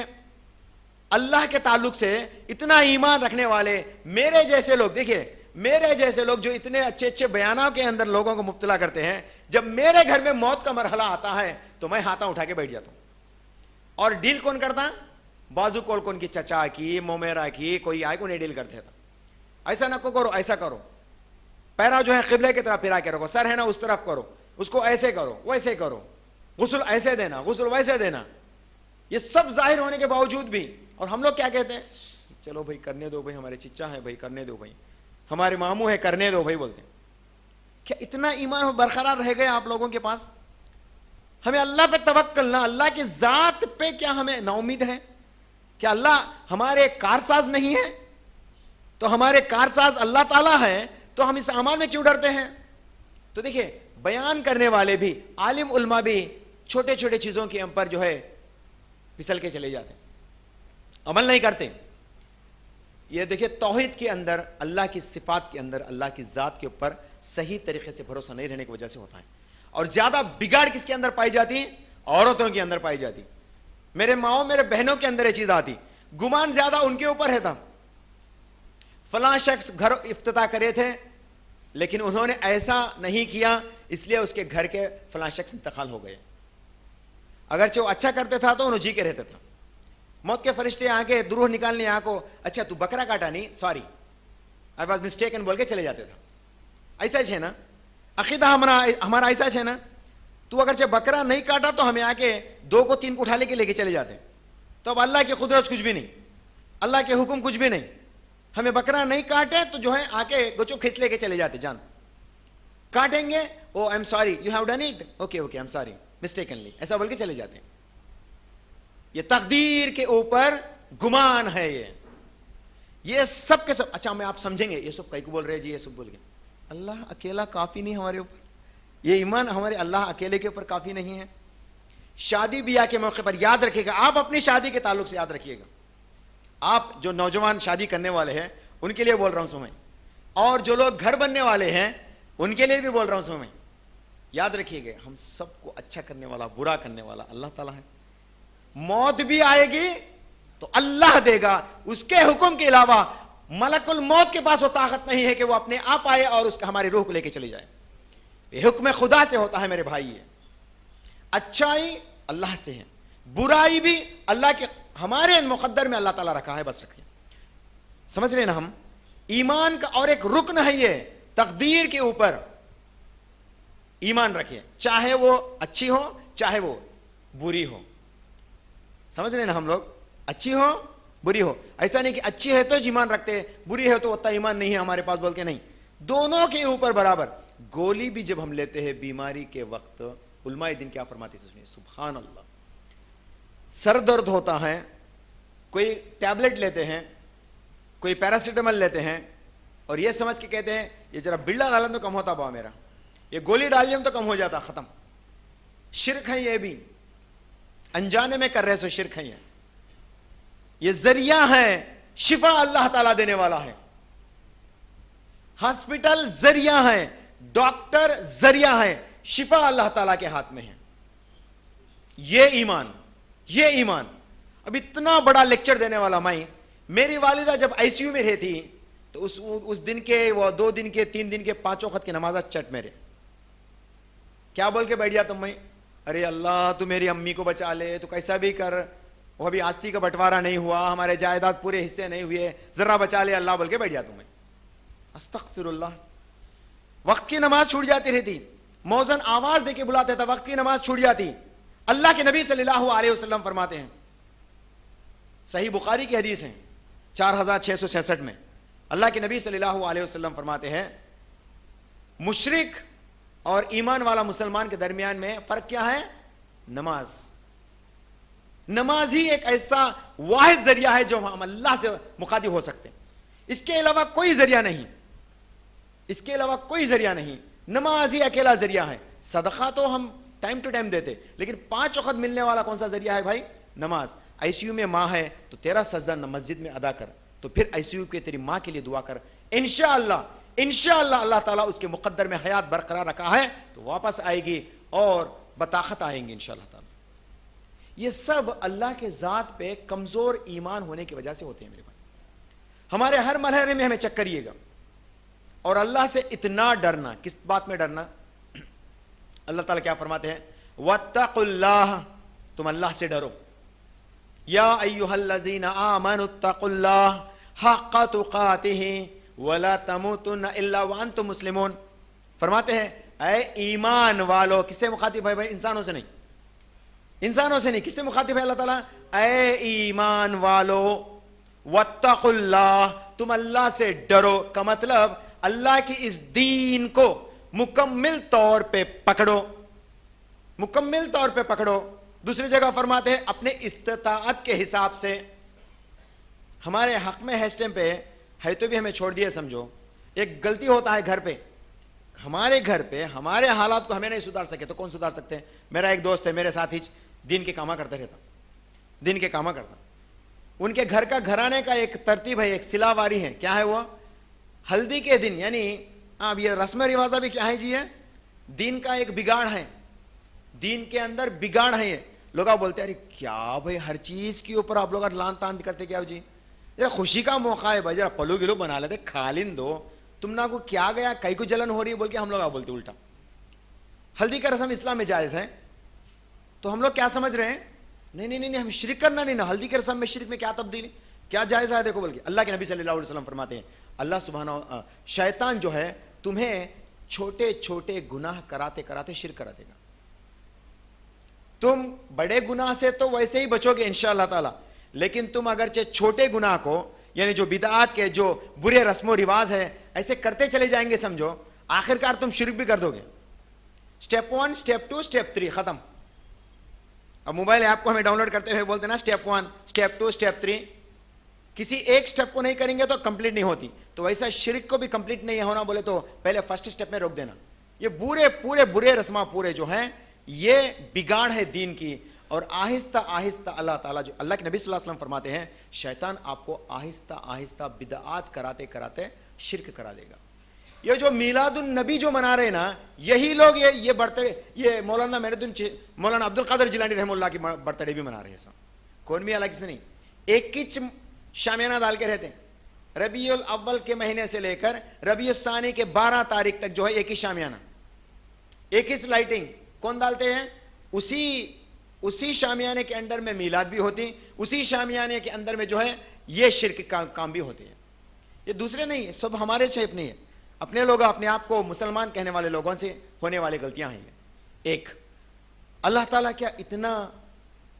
اللہ کے تعلق سے اتنا ایمان رکھنے والے میرے جیسے لوگ، دیکھیے میرے جیسے لوگ جو اتنے اچھے اچھے بیانوں کے اندر لوگوں کو مبتلا کرتے ہیں، جب میرے گھر میں موت کا مرحلہ آتا ہے تو میں ہاتھاں اٹھا کے بیٹھ جاتا ہوں. اور ڈیل کون کرتا؟ بازو کول کون کی، چچا کی، مومیرا کی، کوئی آئے کو نہیں ڈیل کرتے تھا. ایسا نہ کرو، ایسا کرو، پیرا جو ہے قبلے کی طرف پھرا کے رکھو، سر ہے نا اس طرف کرو، اس کو ایسے کرو، ویسے کرو، غسل ایسے دینا، غسل ویسے دینا. یہ سب ظاہر ہونے کے باوجود بھی، اور ہم لوگ کیا کہتے ہیں؟ چلو بھائی کرنے دو بھائی، ہمارے چچا ہے بھائی کرنے دو بھائی، ہمارے ماموں ہے کرنے دو بھائی بولتے ہیں. کیا اتنا ایمان برقرار رہ گئے آپ لوگوں کے پاس؟ ہمیں اللہ پہ توکل نہ، اللہ کی ذات پہ کیا ہمیں نا امید ہے؟ کیا اللہ ہمارے کارساز نہیں ہے؟ تو ہمارے کارساز اللہ تعالیٰ ہے تو ہم اس اعمال میں کیوں ڈرتے ہیں؟ تو دیکھیں بیان کرنے والے بھی، عالم علماء بھی چھوٹے چھوٹے چیزوں کے پر جو ہے پھسل کے چلے جاتے ہیں، عمل نہیں کرتے. یہ دیکھیں توحید کے اندر، اللہ کی صفات کے اندر، اللہ کی ذات کے اوپر صحیح طریقے سے بھروسہ نہیں رہنے کی وجہ سے ہوتا ہے. اور زیادہ بگاڑ کس کے اندر پائی جاتی؟ عورتوں کے اندر پائی جاتی. میرے ماؤں میرے بہنوں کے اندر یہ چیز آتی، گمان زیادہ ان کے اوپر ہے تھا. فلاں شخص گھر افتتاح کرے تھے لیکن انہوں نے ایسا نہیں کیا، اس لیے اس کے گھر کے فلاں شخص انتقال ہو گئے. اگرچہ وہ اچھا کرتے تھا تو انہوں جی کے رہتے تھا. موت کے فرشتے آ کے دروح نکالنے آ کو، اچھا تو بکرا کاٹا نہیں، سوری آئی واز مسٹیکن بول کے چلے جاتے تھا. ایسا ہے نا عقیدہ ہمارا ایسا ہے نا. تو اگرچہ بکرا نہیں کاٹا تو ہمیں آ کے 2 کو 3 کو اٹھا لے کے چلے جاتے ہیں. تو اب اللہ کی قدرت کچھ بھی نہیں، اللہ کے حکم کچھ بھی نہیں. ہمیں بکرا نہیں کاٹے تو جو ہے آ کے گچو کھینچ لے کے چلے جاتے. جان کاٹیں گے، oh I am sorry you have done it, okay okay I am sorry mistakenly, ایسا بول کے چلے جاتے ہیں. یہ تقدیر کے اوپر گمان ہے. یہ سب کے سب، اچھا میں آپ سمجھیں گے یہ سب کئی کو بول رہے جی، یہ سب بول گئے. اللہ اکیلا کافی نہیں ہمارے اوپر، یہ ایمان ہمارے اللہ اکیلے کے اوپر کافی نہیں ہے. شادی بیاہ کے موقع پر یاد رکھیے گا، آپ اپنی شادی کے تعلق سے یاد رکھیے گا، آپ جو نوجوان شادی کرنے والے ہیں ان کے لیے بول رہا ہوں سو میں، اور جو لوگ گھر بننے والے ہیں ان کے لیے بھی بول رہا ہوں سو میں. یاد رکھیے گا ہم سب کو اچھا کرنے والا، برا کرنے والا اللہ تعالیٰ ہے. موت بھی آئے گی تو اللہ دے گا، اس کے حکم کے علاوہ ملک الموت کے پاس وہ طاقت نہیں ہے کہ وہ اپنے آپ آئے اور اس کا ہماری روح کو لے کے چلی جائے. یہ حکم خدا سے ہوتا ہے میرے بھائی. اچھائی اللہ سے ہے، برائی بھی اللہ کے ہمارے مقدر میں اللہ تعالیٰ رکھا ہے. بس رکھیے، سمجھ رہے نا ہم. ایمان کا اور ایک رکن ہے یہ، تقدیر کے اوپر ایمان رکھیے، چاہے وہ اچھی ہو چاہے وہ بری ہو. سمجھ رہے نا ہم لوگ، اچھی ہو بری ہو. ایسا نہیں کہ اچھی ہے تو ایمان رکھتے، بری ہے تو اتنا ایمان نہیں ہے ہمارے پاس بول کے نہیں. دونوں کے اوپر برابر. گولی بھی جب ہم لیتے ہیں بیماری کے وقت، علماء دین کیا فرماتے ہیں سنیے، سبحان اللہ. سر درد ہوتا ہے، کوئی ٹیبلٹ لیتے ہیں، کوئی پیراسیٹامول لیتے ہیں اور یہ سمجھ کے کہتے ہیں یہ ذرا بڑا ڈالن تو کم ہوتا با میرا، یہ گولی ڈالیے تو کم ہو جاتا، ختم. شرک ہے، یہ بھی انجانے میں کر رہے سو شرک ہے. یہ ذریعہ ہے، شفا اللہ تعالیٰ دینے والا ہے. ہاسپٹل ذریعہ ہے، ڈاکٹر ذریعہ ہے، شفا اللہ تعالیٰ کے ہاتھ میں ہے. یہ ایمان، یہ ایمان. اب اتنا بڑا لیکچر دینے والا میں، میری والدہ جب آئی سی یو میں رہتی تو اس دن کے وہ 2 دن کے 3 دن کے 5 وقت کی نمازات چٹ میرے کیا بول کے بیٹھ جاتا ہوں میں، ارے اللہ تو میری امی کو بچا لے، تو کیسا بھی کر، وہ ابھی آستی کا بٹوارا نہیں ہوا، ہمارے جائیداد پورے حصے نہیں ہوئے، ذرا بچا لے اللہ بول کے بیٹھ جاتا ہوں میں. استغفر اللہ. وقت کی نماز چھوٹ جاتی رہتی، موذن آواز دے کے بلاتے تھا، وقت کی نماز چھوٹ جاتی. اللہ کے نبی صلی اللہ علیہ وسلم فرماتے ہیں، صحیح بخاری کی حدیث ہے 4666 میں، اللہ کے نبی صلی اللہ علیہ وسلم فرماتے ہیں مشرک اور ایمان والا مسلمان کے درمیان میں فرق کیا ہے؟ نماز. نماز ہی ایک ایسا واحد ذریعہ ہے جو ہم اللہ سے مخاطب ہو سکتے ہیں، اس کے علاوہ کوئی ذریعہ نہیں، اس کے علاوہ کوئی ذریعہ نہیں. نماز ہی اکیلا ذریعہ ہے. صدقہ تو ہم ٹائم ٹو ٹائم دیتے، لیکن 5 وقت ملنے والا کون سا ذریعہ ہے بھائی؟ نماز. آئی سی یو میں ماں ہے تو تیرا سجدہ مسجد میں ادا کر، تو پھر آئی سی یو کے تیری ماں کے لیے دعا کر، انشاءاللہ اللہ تعالیٰ اس کے مقدر میں حیات برقرار رکھا ہے تو واپس آئے گی اور بطاقت آئیں گی انشاءاللہ تعالیٰ. یہ سب اللہ کے ذات پہ کمزور ایمان ہونے کی وجہ سے ہوتے ہیں میرے بھائی. ہمارے ہر مرحلے میں ہمیں چیک کریے گا. اور اللہ سے اتنا ڈرنا, کس بات میں ڈرنا؟ اللہ تعالیٰ کیا فرماتے ہیں؟ وَاتَّقُوا اللَّهَ, تم اللہ سے ڈرو. یا ایھا الذین آمنوا اتقوا اللہ حق تقاتہ ولا تموتن الا وانتم مسلمون. فرماتے ہیں اے ایمان والو. کس سے مخاطب ہے بھائی؟ انسانوں سے نہیں, انسانوں سے نہیں. کس سے مخاطب ہے اللہ تعالیٰ؟ اے ایمان والو, واتقوا اللہ, تم اللہ سے ڈرو. کا مطلب اللہ کی اس دین کو مکمل طور پہ پکڑو, مکمل طور پہ پکڑو. دوسری جگہ فرماتے ہیں اپنے استطاعت کے حساب سے. ہمارے حق میں ہے اسٹیم پہ ہے تو بھی ہمیں چھوڑ دیا سمجھو. ایک غلطی ہوتا ہے گھر پہ, ہمارے گھر پہ ہمارے حالات کو ہمیں نہیں سدھار سکے تو کون سدھار سکتے ہیں؟ میرا ایک دوست ہے, میرے ساتھ ہی دین کے کامہ کرتا رہتا, دین کے کامہ کرتا. ان کے گھر کا گھرانے کا ایک ترتیب ہے, ایک سلاواری ہے. کیا ہے وہ؟ ہلدی کے دن, یعنی اب یہ رسم رواجہ بھی کیا ہے جی؟ ہے دین کا ایک بگاڑ ہے, دین کے اندر بگاڑ ہے. یہ لوگ بولتے ہیں ارے کیا بھائی ہر چیز کے اوپر آپ لوگ لان تان کرتے کیا جی؟ ذرا خوشی کا موقع ہے بھائی, ذرا پلو گلو بنا لیتے, کھا لین دو. تم نہ کو کیا گیا, کئی کو جلن ہو رہی ہے بول کے ہم لوگ بولتے الٹا. ہلدی کا رسم اسلام میں جائز ہے تو ہم لوگ کیا سمجھ رہے ہیں؟ نہیں نہیں نہیں, ہم شرک کرنا نہیں نا. ہلدی کے رسم میں شرک میں کیا تبدیلی, کیا جائز ہے دیکھو. بلکہ اللہ کے نبی صلی اللہ علیہ وسلم فرماتے ہیں اللہ سبحانہ شیطان جو ہے تمہیں چھوٹے چھوٹے گناہ کراتے کراتے شرک کرا دے گا. تم بڑے گناہ سے تو ویسے ہی بچو گے انشاءاللہ تعالی, لیکن تم اگرچہ چھوٹے گناہ کو یعنی جو بدعات کے جو برے رسم و رواج ہے ایسے کرتے چلے جائیں گے سمجھو, آخرکار تم شرک بھی کر دو گے. سٹیپ 1, سٹیپ 2, سٹیپ 3 ختم. اب موبائل ایپ کو ہمیں ڈاؤن لوڈ کرتے ہوئے بولتے نا سٹیپ 1, سٹیپ 2, سٹیپ 3. کسی ایک سٹیپ کو نہیں کریں گے تو کمپلیٹ نہیں ہوتی. تو ویسا شرک کو بھی کمپلیٹ نہیں ہونا بولے تو پہلے فرسٹ سٹیپ میں روک دینا. یہ پورے برے رسمہ پورے جو ہیں یہ بگاڑ ہے دین کی. اور آہستہ آہستہ اللہ تعالیٰ جو اللہ کے نبی صلی اللہ علیہ وسلم فرماتے ہیں شیطان آپ کو آہستہ آہستہ بدعات کراتے کراتے شرک کرا دے گا. یہ جو میلاد النبی جو منا رہے ہیں نا, یہی لوگ یہ برتھ ڈے, یہ مولانا عبد القادر جیلانی رحمہ اللہ کی برتھ ڈے بھی منا رہے ہیں. کون بھی الگ سے نہیں, ایک ہی شامیانہ ڈال کے رہتے ہیں. ربیع الاول کے مہینے سے لے کر ربیع الثانی کے 12 تاریخ تک جو ہے ایک ہی شامیانہ, ایک ہی لائٹنگ. کون ڈالتے ہیں؟ اسی شامیانے کے اندر میں میلاد بھی ہوتی, اسی شامیانے کے اندر میں جو ہے یہ شرک کا کام بھی ہوتے ہیں. یہ دوسرے نہیں ہے, سب ہمارے شیپ نہیں ہے. اپنے لوگ اپنے آپ کو مسلمان کہنے والے لوگوں سے ہونے والی غلطیاں ہیں. ایک, اللہ تعالیٰ کیا اتنا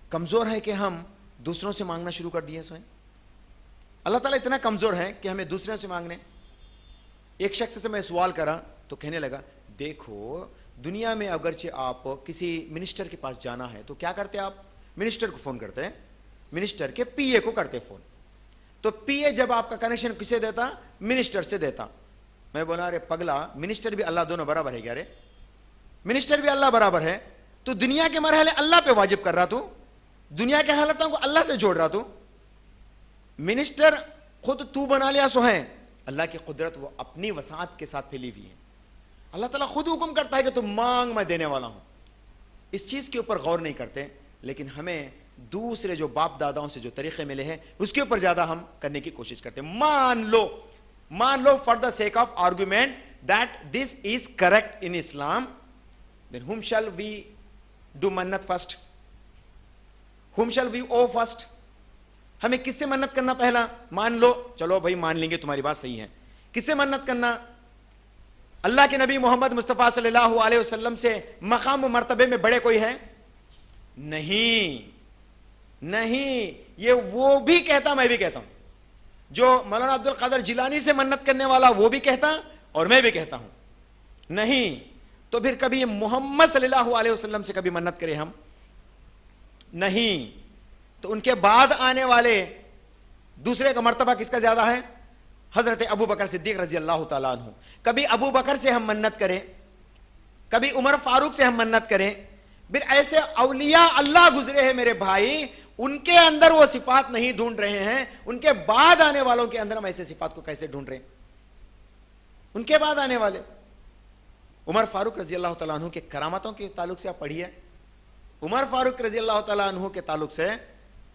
کمزور ہے کہ ہم دوسروں سے مانگنا شروع کر دیے؟ سوئیں اللہ تعالیٰ اتنا کمزور ہے کہ ہمیں دوسروں سے مانگنے. ایک شخص سے میں سوال کرا تو کہنے لگا دیکھو دنیا میں اگرچہ آپ کسی منسٹر کے پاس جانا ہے تو کیا کرتے آپ؟ منسٹر کو فون کرتے ہیں, منسٹر کے پی اے کو کرتے فون. تو پی اے جب آپ کا کنیکشن کسے دیتا؟ منسٹر سے دیتا. میں بولا ارے پگلا, منسٹر بھی اللہ دونوں برابر ہے کیا رے؟ منسٹر بھی اللہ برابر ہے. تو دنیا کے مرحلے اللہ پہ واجب کر رہا, تو دنیا کے حالتوں کو اللہ سے جوڑ رہا. تو منسٹر خود تو بنا لیا سو ہے, اللہ کی قدرت وہ اپنی وسعت کے ساتھ پھیلی ہوئی ہے. اللہ تعالیٰ خود حکم کرتا ہے کہ تم مانگ میں دینے والا ہوں. اس چیز کے اوپر غور نہیں کرتے, لیکن ہمیں دوسرے جو باپ داداؤں سے جو طریقے ملے ہیں اس کے اوپر زیادہ ہم کرنے کی کوشش کرتے ہیں. مان لو for the sake of argument that this is correct in Islam, then whom shall we do منت first, whom shall we owe first. ہمیں کس سے منت کرنا پہلا؟ مان لو, چلو بھائی مان لیں گے تمہاری بات صحیح ہے. کس سے منت کرنا؟ اللہ کے نبی محمد مصطفیٰ صلی اللہ علیہ وسلم سے مقام و مرتبے میں بڑے کوئی ہے؟ نہیں. یہ وہ بھی کہتا, میں بھی کہتا ہوں. جو مولانا عبد القادر جیلانی سے منت کرنے والا وہ بھی کہتا اور میں بھی کہتا ہوں. نہیں تو پھر کبھی محمد صلی اللہ علیہ وسلم سے کبھی منت کرے ہم؟ نہیں. تو ان کے بعد آنے والے دوسرے کا مرتبہ کس کا زیادہ ہے؟ حضرت ابو بکر صدیق رضی اللہ تعالیٰ عنہ. کبھی ابو بکر سے ہم منت کریں, کبھی عمر فاروق سے ہم منت کریں. پھر ایسے اولیاء اللہ گزرے ہیں میرے بھائی, ان کے اندر وہ صفات نہیں ڈھونڈ رہے ہیں, ان کے بعد آنے والوں کے اندر ہم ایسے صفات کو کیسے ڈھونڈ رہے ہیں؟ ان کے بعد آنے والے عمر فاروق رضی اللہ تعالیٰ عنہ کے کرامتوں کے تعلق سے آپ پڑھیے, عمر فاروق رضی اللہ تعالیٰ عنہ کے تعلق سے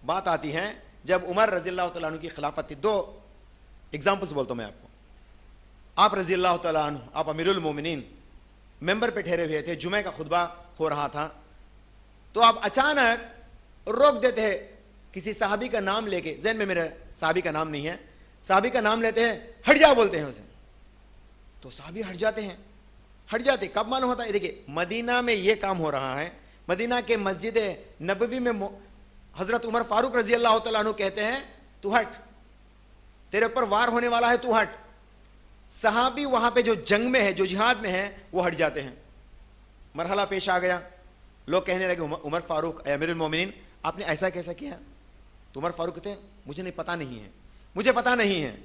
بات آتی ہے. جب عمر رضی اللہ تعالیٰ عنہ کی خلافت تھی, 2 ایگزامپلس بولتا ہوں میں آپ کو. آپ رضی اللہ تعالیٰ عنہ, آپ امیر المومنین ممبر پہ ٹھہرے ہوئے تھے, جمعہ کا خطبہ ہو رہا تھا, تو آپ اچانک روک دیتے ہیں کسی صحابی کا نام لے کے. ذہن میں میرے صحابی کا نام نہیں ہے, صحابی کا نام لیتے ہیں, ہٹ جا بولتے ہیں اسے, تو صحابی ہٹ جاتے ہیں. ہٹ جاتے کب معلوم ہوتا ہے؟ دیکھیے مدینہ میں یہ کام ہو رہا ہے, مدینہ کے مسجد نبوی میں حضرت عمر فاروق رضی اللہ تعالیٰ عنہ کہتے ہیں تو ہٹ, تیرے اوپر وار ہونے والا ہے, تو ہٹ. صحابی وہاں پہ جو جنگ میں ہے, جو جہاد میں ہے, وہ ہٹ جاتے ہیں. مرحلہ پیش آ گیا, لوگ کہنے لگے عمر فاروق اے امیر المومنین آپ نے ایسا کیسا کیا؟ تو عمر فاروق کہتے ہیں مجھے نہیں پتا نہیں ہے, مجھے پتا نہیں ہے.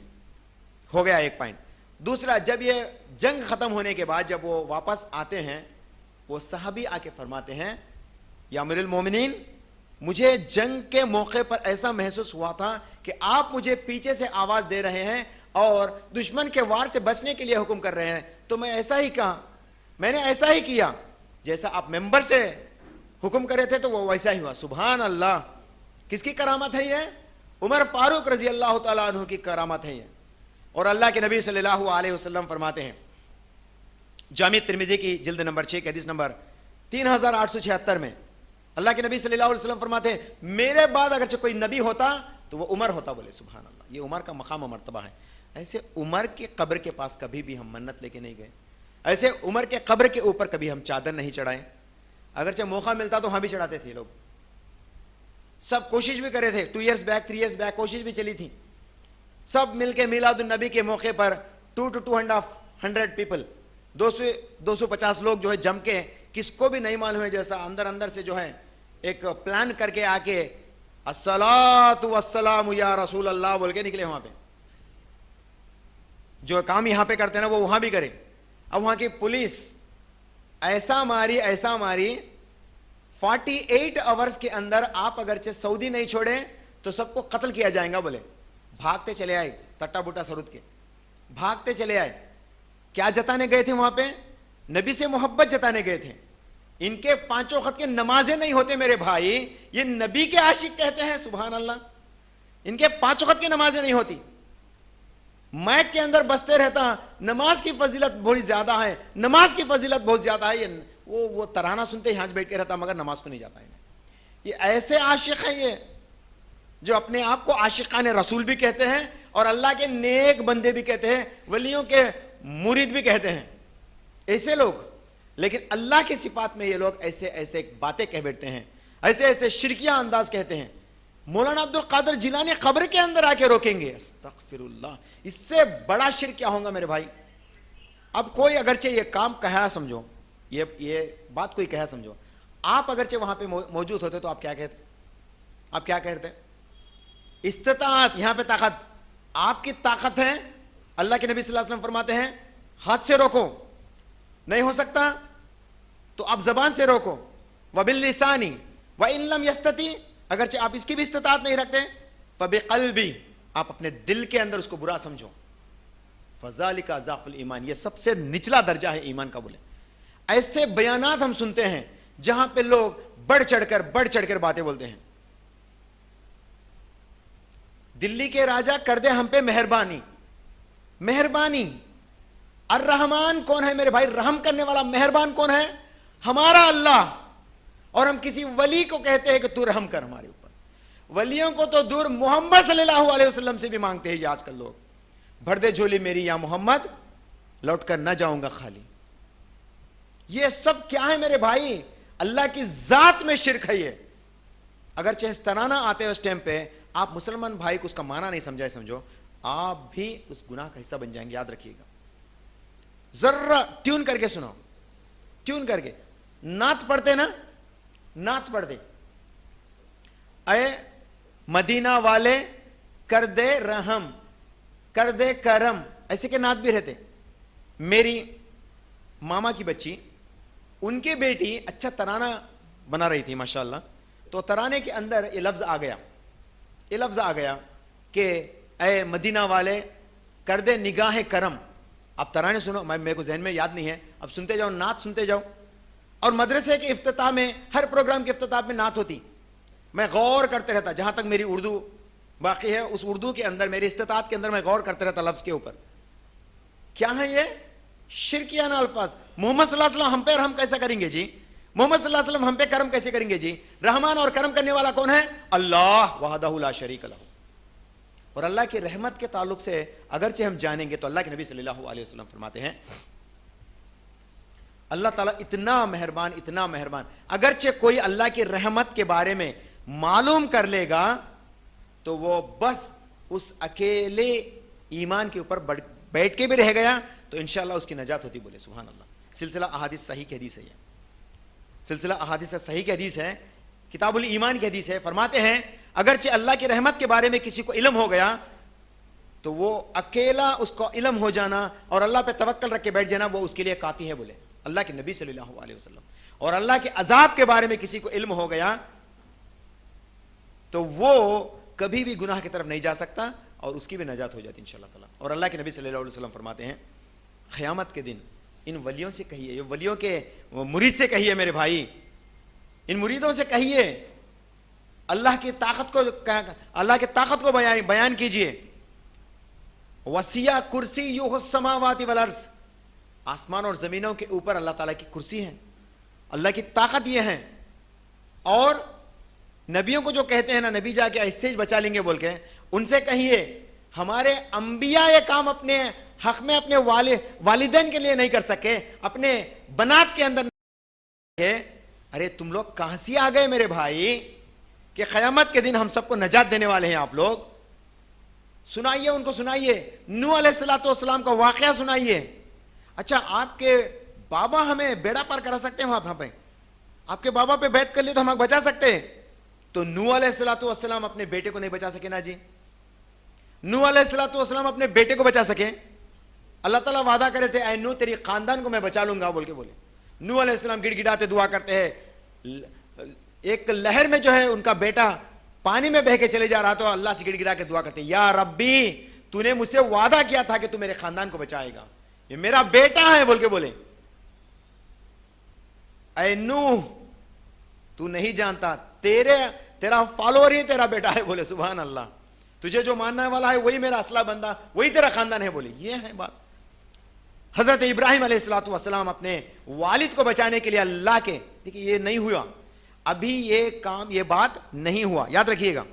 ہو گیا ایک پوائنٹ. دوسرا, جب یہ جنگ ختم ہونے کے بعد جب وہ واپس آتے ہیں, وہ صحابی آ کے فرماتے ہیں یا امیر المومنین مجھے جنگ کے موقع پر ایسا محسوس ہوا تھا کہ آپ مجھے پیچھے سے آواز دے رہے ہیں اور دشمن کے وار سے بچنے کے لیے حکم کر رہے ہیں, تو میں ایسا ہی کہا, میں نے ایسا ہی کیا جیسا آپ ممبر سے حکم کرے تھے, تو وہ ویسا ہی ہوا. سبحان اللہ, کس کی کرامت ہے یہ؟ عمر فاروق رضی اللہ تعالیٰ عنہ کی کرامت ہے یہ. اور اللہ کے نبی صلی اللہ علیہ وسلم فرماتے ہیں جامع ترمذی کی جلد نمبر 6 حدیث نمبر 3876 میں, اللہ کے نبی صلی اللہ علیہ وسلم فرماتے ہیں میرے بعد اگرچہ کوئی نبی ہوتا تو وہ عمر ہوتا. بولے سبحان اللہ, یہ عمر کا مقام و مرتبہ ہے. ایسے عمر کی قبر کے پاس کبھی بھی ہم منت لے کے نہیں گئے, ایسے عمر کے قبر کے اوپر کبھی ہم چادر نہیں چڑھائے, اگرچہ موقع ملتا تو وہاں بھی چڑھاتے تھے لوگ. سب کوشش بھی کرے تھے, 2 years بیک 3 years بیک کوشش بھی چلی تھی, سب مل کے میلاد النبی کے موقع پر 2 to 200 پیپل 250 لوگ جو ہے جم کے, کس کو بھی نہیں معلوم ہے جیسا اندر سے جو ہے ایک پلان کر کے آ کے الصلاۃ والسلام یا رسول اللہ بول کے نکلے. وہاں پہ جو کام یہاں پہ کرتے ہیں نا وہ وہاں بھی کرے. اب وہاں کی پولیس ایسا ماری 48 hours کے اندر آپ اگرچہ سعودی نہیں چھوڑے تو سب کو قتل کیا جائے گا. بولے بھاگتے چلے آئے, ٹٹا بوٹا سرود کے بھاگتے چلے آئے. کیا جتانے گئے تھے وہاں پہ؟ نبی سے محبت جتانے گئے تھے. ان کے 5 وقت کے نمازیں نہیں ہوتے میرے بھائی, یہ نبی کے عاشق کہتے ہیں. سبحان اللہ, ان کے 5 وقت کی نمازیں نہیں ہوتی. مائک کے اندر بستے رہتا نماز کی فضیلت بہت زیادہ ہے, نماز کی فضیلت بہت زیادہ ہے. وہ ترانہ سنتے یہاں بیٹھ کے رہتا مگر نماز کو نہیں جاتا ہے. یہ ایسے عاشق ہیں یہ جو اپنے آپ کو عاشقان رسول بھی کہتے ہیں اور اللہ کے نیک بندے بھی کہتے ہیں, ولیوں کے مرید بھی کہتے ہیں. ایسے لوگ, لیکن اللہ کی صفات میں یہ لوگ ایسے باتیں کہہ بیٹھتے ہیں, ایسے شرکیہ انداز کہتے ہیں. مولانا عبد القادر جیلانی قبر کے اندر آ کے روکیں گے. استغفر اللہ, اس سے بڑا شرک کیا ہوگا میرے بھائی؟ اب کوئی اگرچہ یہ کام کہا سمجھو, یہ بات کوئی کہا سمجھو, آپ اگرچہ وہاں پہ موجود ہوتے تو آپ کیا کہتے؟ آپ کیا کہتے؟ استطاعت, یہاں پہ طاقت, آپ کی طاقت ہے. اللہ کے نبی صلی اللہ علیہ وسلم فرماتے ہیں ہاتھ سے روکو, نہیں ہو سکتا تو آپ زبان سے روکو. وباللسانی وان لم یستطع, اگرچہ آپ اس کی بھی استطاعت نہیں رکھتے, فبقلبی, آپ اپنے دل کے اندر اس کو برا سمجھو. فذالک ضعف الایمان, یہ سب سے نچلا درجہ ہے ایمان کا. بولے ایسے بیانات ہم سنتے ہیں جہاں پہ لوگ بڑھ چڑھ کر باتیں بولتے ہیں. دلی کے راجہ کر دے ہم پہ مہربانی. الرحمن کون ہے میرے بھائی؟ رحم کرنے والا مہربان کون ہے؟ ہمارا اللہ. اور ہم کسی ولی کو کہتے ہیں کہ تو رحم کر ہمارے اوپر. ولیوں کو تو دور, محمد صلی اللہ علیہ وسلم سے بھی مانگتے ہیں یہ آج کل لوگ. بھر دے جھولی میری یا محمد, لوٹ کر نہ جاؤں گا خالی. یہ سب کیا ہے میرے بھائی؟ اللہ کی ذات میں شرک ہے یہ. اگرچہ اس ترانہ آتے ہیں اس ٹائم پہ, آپ مسلمان بھائی کو اس کا معنی نہیں سمجھائے, سمجھو آپ بھی اس گناہ کا حصہ بن جائیں گے. یاد رکھیے گا, ذرا ٹیون کر کے سنو, ٹیون کر کے. نعت پڑھتے نا, نعت پڑھتے, اے مدینہ والے کر دے رحم, کر دے کرم, ایسے کے نعت بھی رہتے. میری ماما کی بچی, ان کی بیٹی اچھا ترانہ بنا رہی تھی ماشاءاللہ, تو ترانے کے اندر یہ لفظ آ گیا کہ اے مدینہ والے کر دے نگاہ کرم. آپ ترانے سنو, میرے کو ذہن میں یاد نہیں ہے, اب سنتے جاؤ, نعت سنتے جاؤ. اور مدرسے کے افتتاح میں، ہر پروگرام کے افتتاح میں نعت ہوتی. میں غور کرتے رہتا، جہاں تک میری اردو باقی ہے اس اردو کے اندر، میری استطاعت کے اندر میں غور کرتے رہتا لفظ کے اوپر. کیا ہے یہ؟ شرکیانہ الفاظ. محمد صلی اللہ علیہ وسلم ہم پہ رحم کیسا کریں گے جی؟ محمد صلی اللہ علیہ وسلم ہم پہ کرم کیسے کریں گے جی؟ رحمان اور کرم کرنے والا کون ہے؟ اللہ وحدہ لا شریک لہ. اور اللہ کی رحمت کے تعلق سے اگرچہ ہم جانیں گے تو اللہ کے نبی صلی اللہ علیہ وسلم فرماتے ہیں اللہ تعالیٰ اتنا مہربان، اتنا مہربان، اگرچہ کوئی اللہ کی رحمت کے بارے میں معلوم کر لے گا تو وہ بس اس اکیلے ایمان کے اوپر بیٹھ کے بھی رہ گیا تو انشاءاللہ اس کی نجات ہوتی. بولے سبحان اللہ. سلسلہ احادیث صحیح کی حدیث ہے یہ، سلسلہ احادیث صحیح کی حدیث ہے، کتاب الایمان کی حدیث ہے. فرماتے ہیں اگرچہ اللہ کی رحمت کے بارے میں کسی کو علم ہو گیا تو وہ اکیلا اس کو علم ہو جانا اور اللہ پہ توکل رکھ کے بیٹھ جانا وہ اس کے لیے کافی ہے. بولے اللہ کے نبی صلی اللہ علیہ وسلم. اور اللہ کے عذاب کے بارے میں کسی کو علم ہو گیا تو وہ کبھی بھی گناہ کی طرف نہیں جا سکتا اور اس کی بھی نجات ہو جاتی انشاءاللہ تعالیٰ. اور اللہ کے نبی صلی اللہ علیہ وسلم فرماتے ہیں قیامت کے دن ان ولیوں سے کہیے، یہ ولیوں کے مرید سے کہیے میرے بھائی، ان مریدوں سے کہیے اللہ کی طاقت کو بیان کیجئے. وسیع کرسیہ السماوات والارض، آسمان اور زمینوں کے اوپر اللہ تعالیٰ کی کرسی ہے، اللہ کی طاقت یہ ہے. اور نبیوں کو جو کہتے ہیں نا نبی جا کے ایسے ہی بچا لیں گے بول کے، ان سے کہیے ہمارے انبیاء یہ کام اپنے حق میں اپنے والدین کے لیے نہیں کر سکے، اپنے بنات کے اندر نہیں. ارے تم لوگ کہاں سے آ گئے میرے بھائی کہ قیامت کے دن ہم سب کو نجات دینے والے ہیں آپ لوگ. سنائیے ان کو، سنائیے نوح علیہ السلام کا واقعہ سنائیے. اچھا آپ کے بابا ہمیں بیڑا پار کرا سکتے ہیں وہاں پہ، آپ کے بابا پہ بیعت کر لی تو ہم بچا سکتے ہیں. تو نوح علیہ السلام اپنے بیٹے کو نہیں بچا سکے نا جی؟ نوح علیہ السلام اپنے بیٹے کو بچا سکے؟ اللہ تعالیٰ وعدہ کرے تھے اے نوح تیری خاندان کو میں بچا لوں گا بول کے بولے. نوح علیہ السلام گڑ گڑاتے دعا کرتے ہیں، ایک لہر میں جو ہے ان کا بیٹا پانی میں بہہ کے چلے جا رہا تو اللہ سے گڑ گڑا کے دعا کرتے ہیں یا ربی تو نے مجھ سے وعدہ کیا تھا کہ تو میرے خاندان کو بچائے گا، یہ میرا بیٹا ہے بول کے بولے. اے نوح تو نہیں جانتا تیرا فالوور ہی تیرا بیٹا ہے. بولے سبحان اللہ. تجھے جو ماننے والا ہے وہی میرا اصلہ بندہ، وہی تیرا خاندان ہے. بولے یہ ہے بات. حضرت ابراہیم علیہ السلام اپنے والد کو بچانے کے لیے اللہ کے، دیکھیں یہ نہیں ہوا ابھی، یہ کام یہ بات نہیں ہوا. یاد رکھیے گا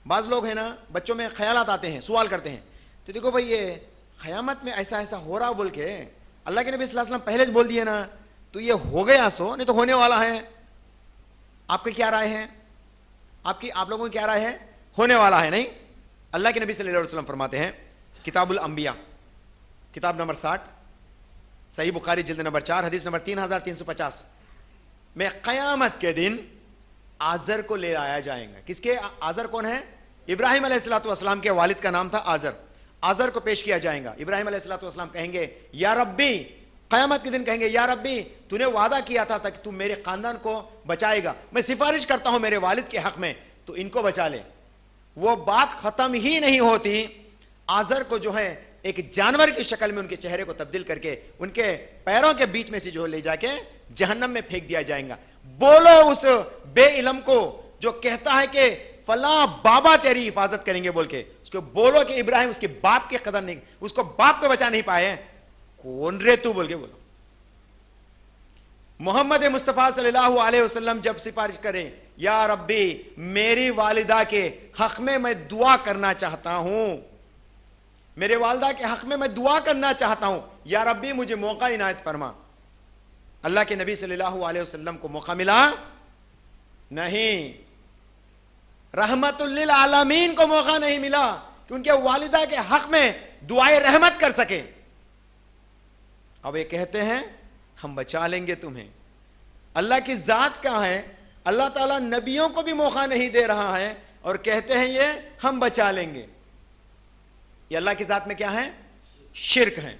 بعض لوگ ہیں نا بچوں میں خیالات آتے ہیں، سوال کرتے ہیں تو دیکھو بھائی یہ قیامت میں ایسا ایسا ہو رہا بول کے اللہ کے نبی صلی اللہ علیہ وسلم پہلے بول دیے نا تو یہ ہو گیا سو نہیں تو ہونے والا ہے. آپ کی کیا رائے ہے؟ آپ لوگوں کی کیا رائے ہے؟ ہونے والا ہے نہیں؟ اللہ کے نبی صلی اللہ علیہ وسلم فرماتے ہیں کتاب الانبیاء کتاب نمبر 60 صحیح بخاری جلد نمبر 4 حدیث نمبر 3350 میں قیامت کے دن آزر کو لے آیا جائیں گا. کس کے؟ آزر کون ہے؟ ابراہیم علیہ السلام کے والد کا نام تھا آزر. آزر کو پیش کیا جائیں گا. ابراہیم علیہ السلام کہیں گے یا ربی، قیامت کے دن کہیں گے یا ربی تو نے وعدہ کیا تھا کہ تم میرے خاندان کو بچائے گا، میں سفارش کرتا ہوں میرے والد کے حق میں تو ان کو بچا لے. وہ بات ختم ہی نہیں ہوتی، آزر کو جو ہے ایک جانور کی شکل میں ان کے چہرے کو تبدیل کر کے ان کے پیروں کے بیچ میں سے جو لے جا کے جہنم میں پھینک دیا جائے گا. بولو اس بے علم کو جو کہتا ہے کہ فلاں بابا تیری حفاظت کریں گے بول کے، اس کو بولو کہ ابراہیم اس کے باپ کی قدر نہیں، اس کو باپ کو بچا نہیں پائے. کون رے تو بول کے بولو. محمد مصطفیٰ صلی اللہ علیہ وسلم جب سفارش کریں یا ربی میری والدہ کے حق میں میں دعا کرنا چاہتا ہوں، میرے والدہ کے حق میں دعا کرنا چاہتا ہوں، یا ربی مجھے موقع عنایت فرما. اللہ کے نبی صلی اللہ علیہ وسلم کو موقع ملا نہیں، رحمت للعالمین کو موقع نہیں ملا کہ ان کے والدہ کے حق میں دعائے رحمت کر سکے. اب یہ کہتے ہیں ہم بچا لیں گے تمہیں. اللہ کی ذات کہاں ہے؟ اللہ تعالیٰ نبیوں کو بھی موقع نہیں دے رہا ہے اور کہتے ہیں یہ ہم بچا لیں گے. یہ اللہ کی ذات میں کیا ہے؟ شرک ہے.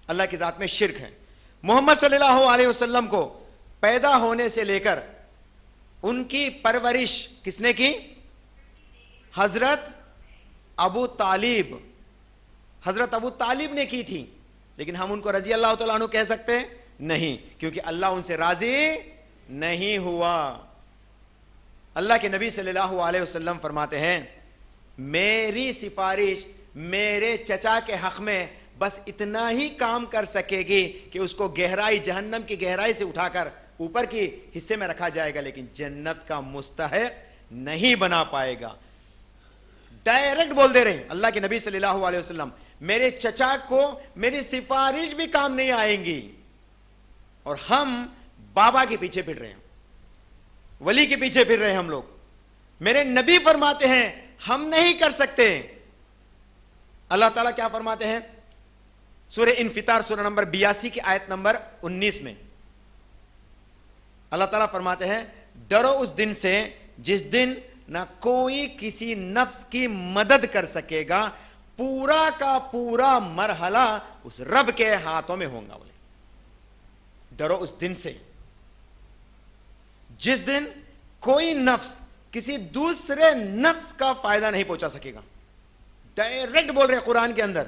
اللہ کی ذات میں شرک ہے. محمد صلی اللہ علیہ وسلم کو پیدا ہونے سے لے کر ان کی پرورش کس نے کی؟ حضرت ابو طالب نے کی تھی. لیکن ہم ان کو رضی اللہ تعالیٰ عنہ کہہ سکتے ہیں؟ نہیں, کیونکہ اللہ ان سے راضی نہیں ہوا. اللہ کے نبی صلی اللہ علیہ وسلم فرماتے ہیں میری سفارش میرے چچا کے حق میں بس اتنا ہی کام کر سکے گی کہ اس کو گہرائی, جہنم کی گہرائی سے اٹھا کر اوپر کی حصے میں رکھا جائے گا, لیکن جنت کا مستحق نہیں بنا پائے گا. ڈائریکٹ بول دے رہے ہیں اللہ کے نبی صلی اللہ علیہ وسلم, میرے چچا کو میری سفارش بھی کام نہیں آئیں گی. اور ہم بابا کے پیچھے پھر رہے ہیں, ولی کے پیچھے پھر رہے ہیں ہم لوگ. میرے نبی فرماتے ہیں ہم نہیں کر سکتے. اللہ تعالیٰ کیا فرماتے ہیں سورہ انفطار سورہ نمبر 82 کی آیت نمبر 19 میں, اللہ تعالیٰ فرماتے ہیں ڈرو اس دن سے جس دن نہ کوئی کسی نفس کی مدد کر سکے گا, پورا کا پورا مرحلہ اس رب کے ہاتھوں میں ہوگا. بولے ڈرو اس دن سے جس دن کوئی نفس کسی دوسرے نفس کا فائدہ نہیں پہنچا سکے گا. ڈائریکٹ بول رہے ہیں قرآن کے اندر.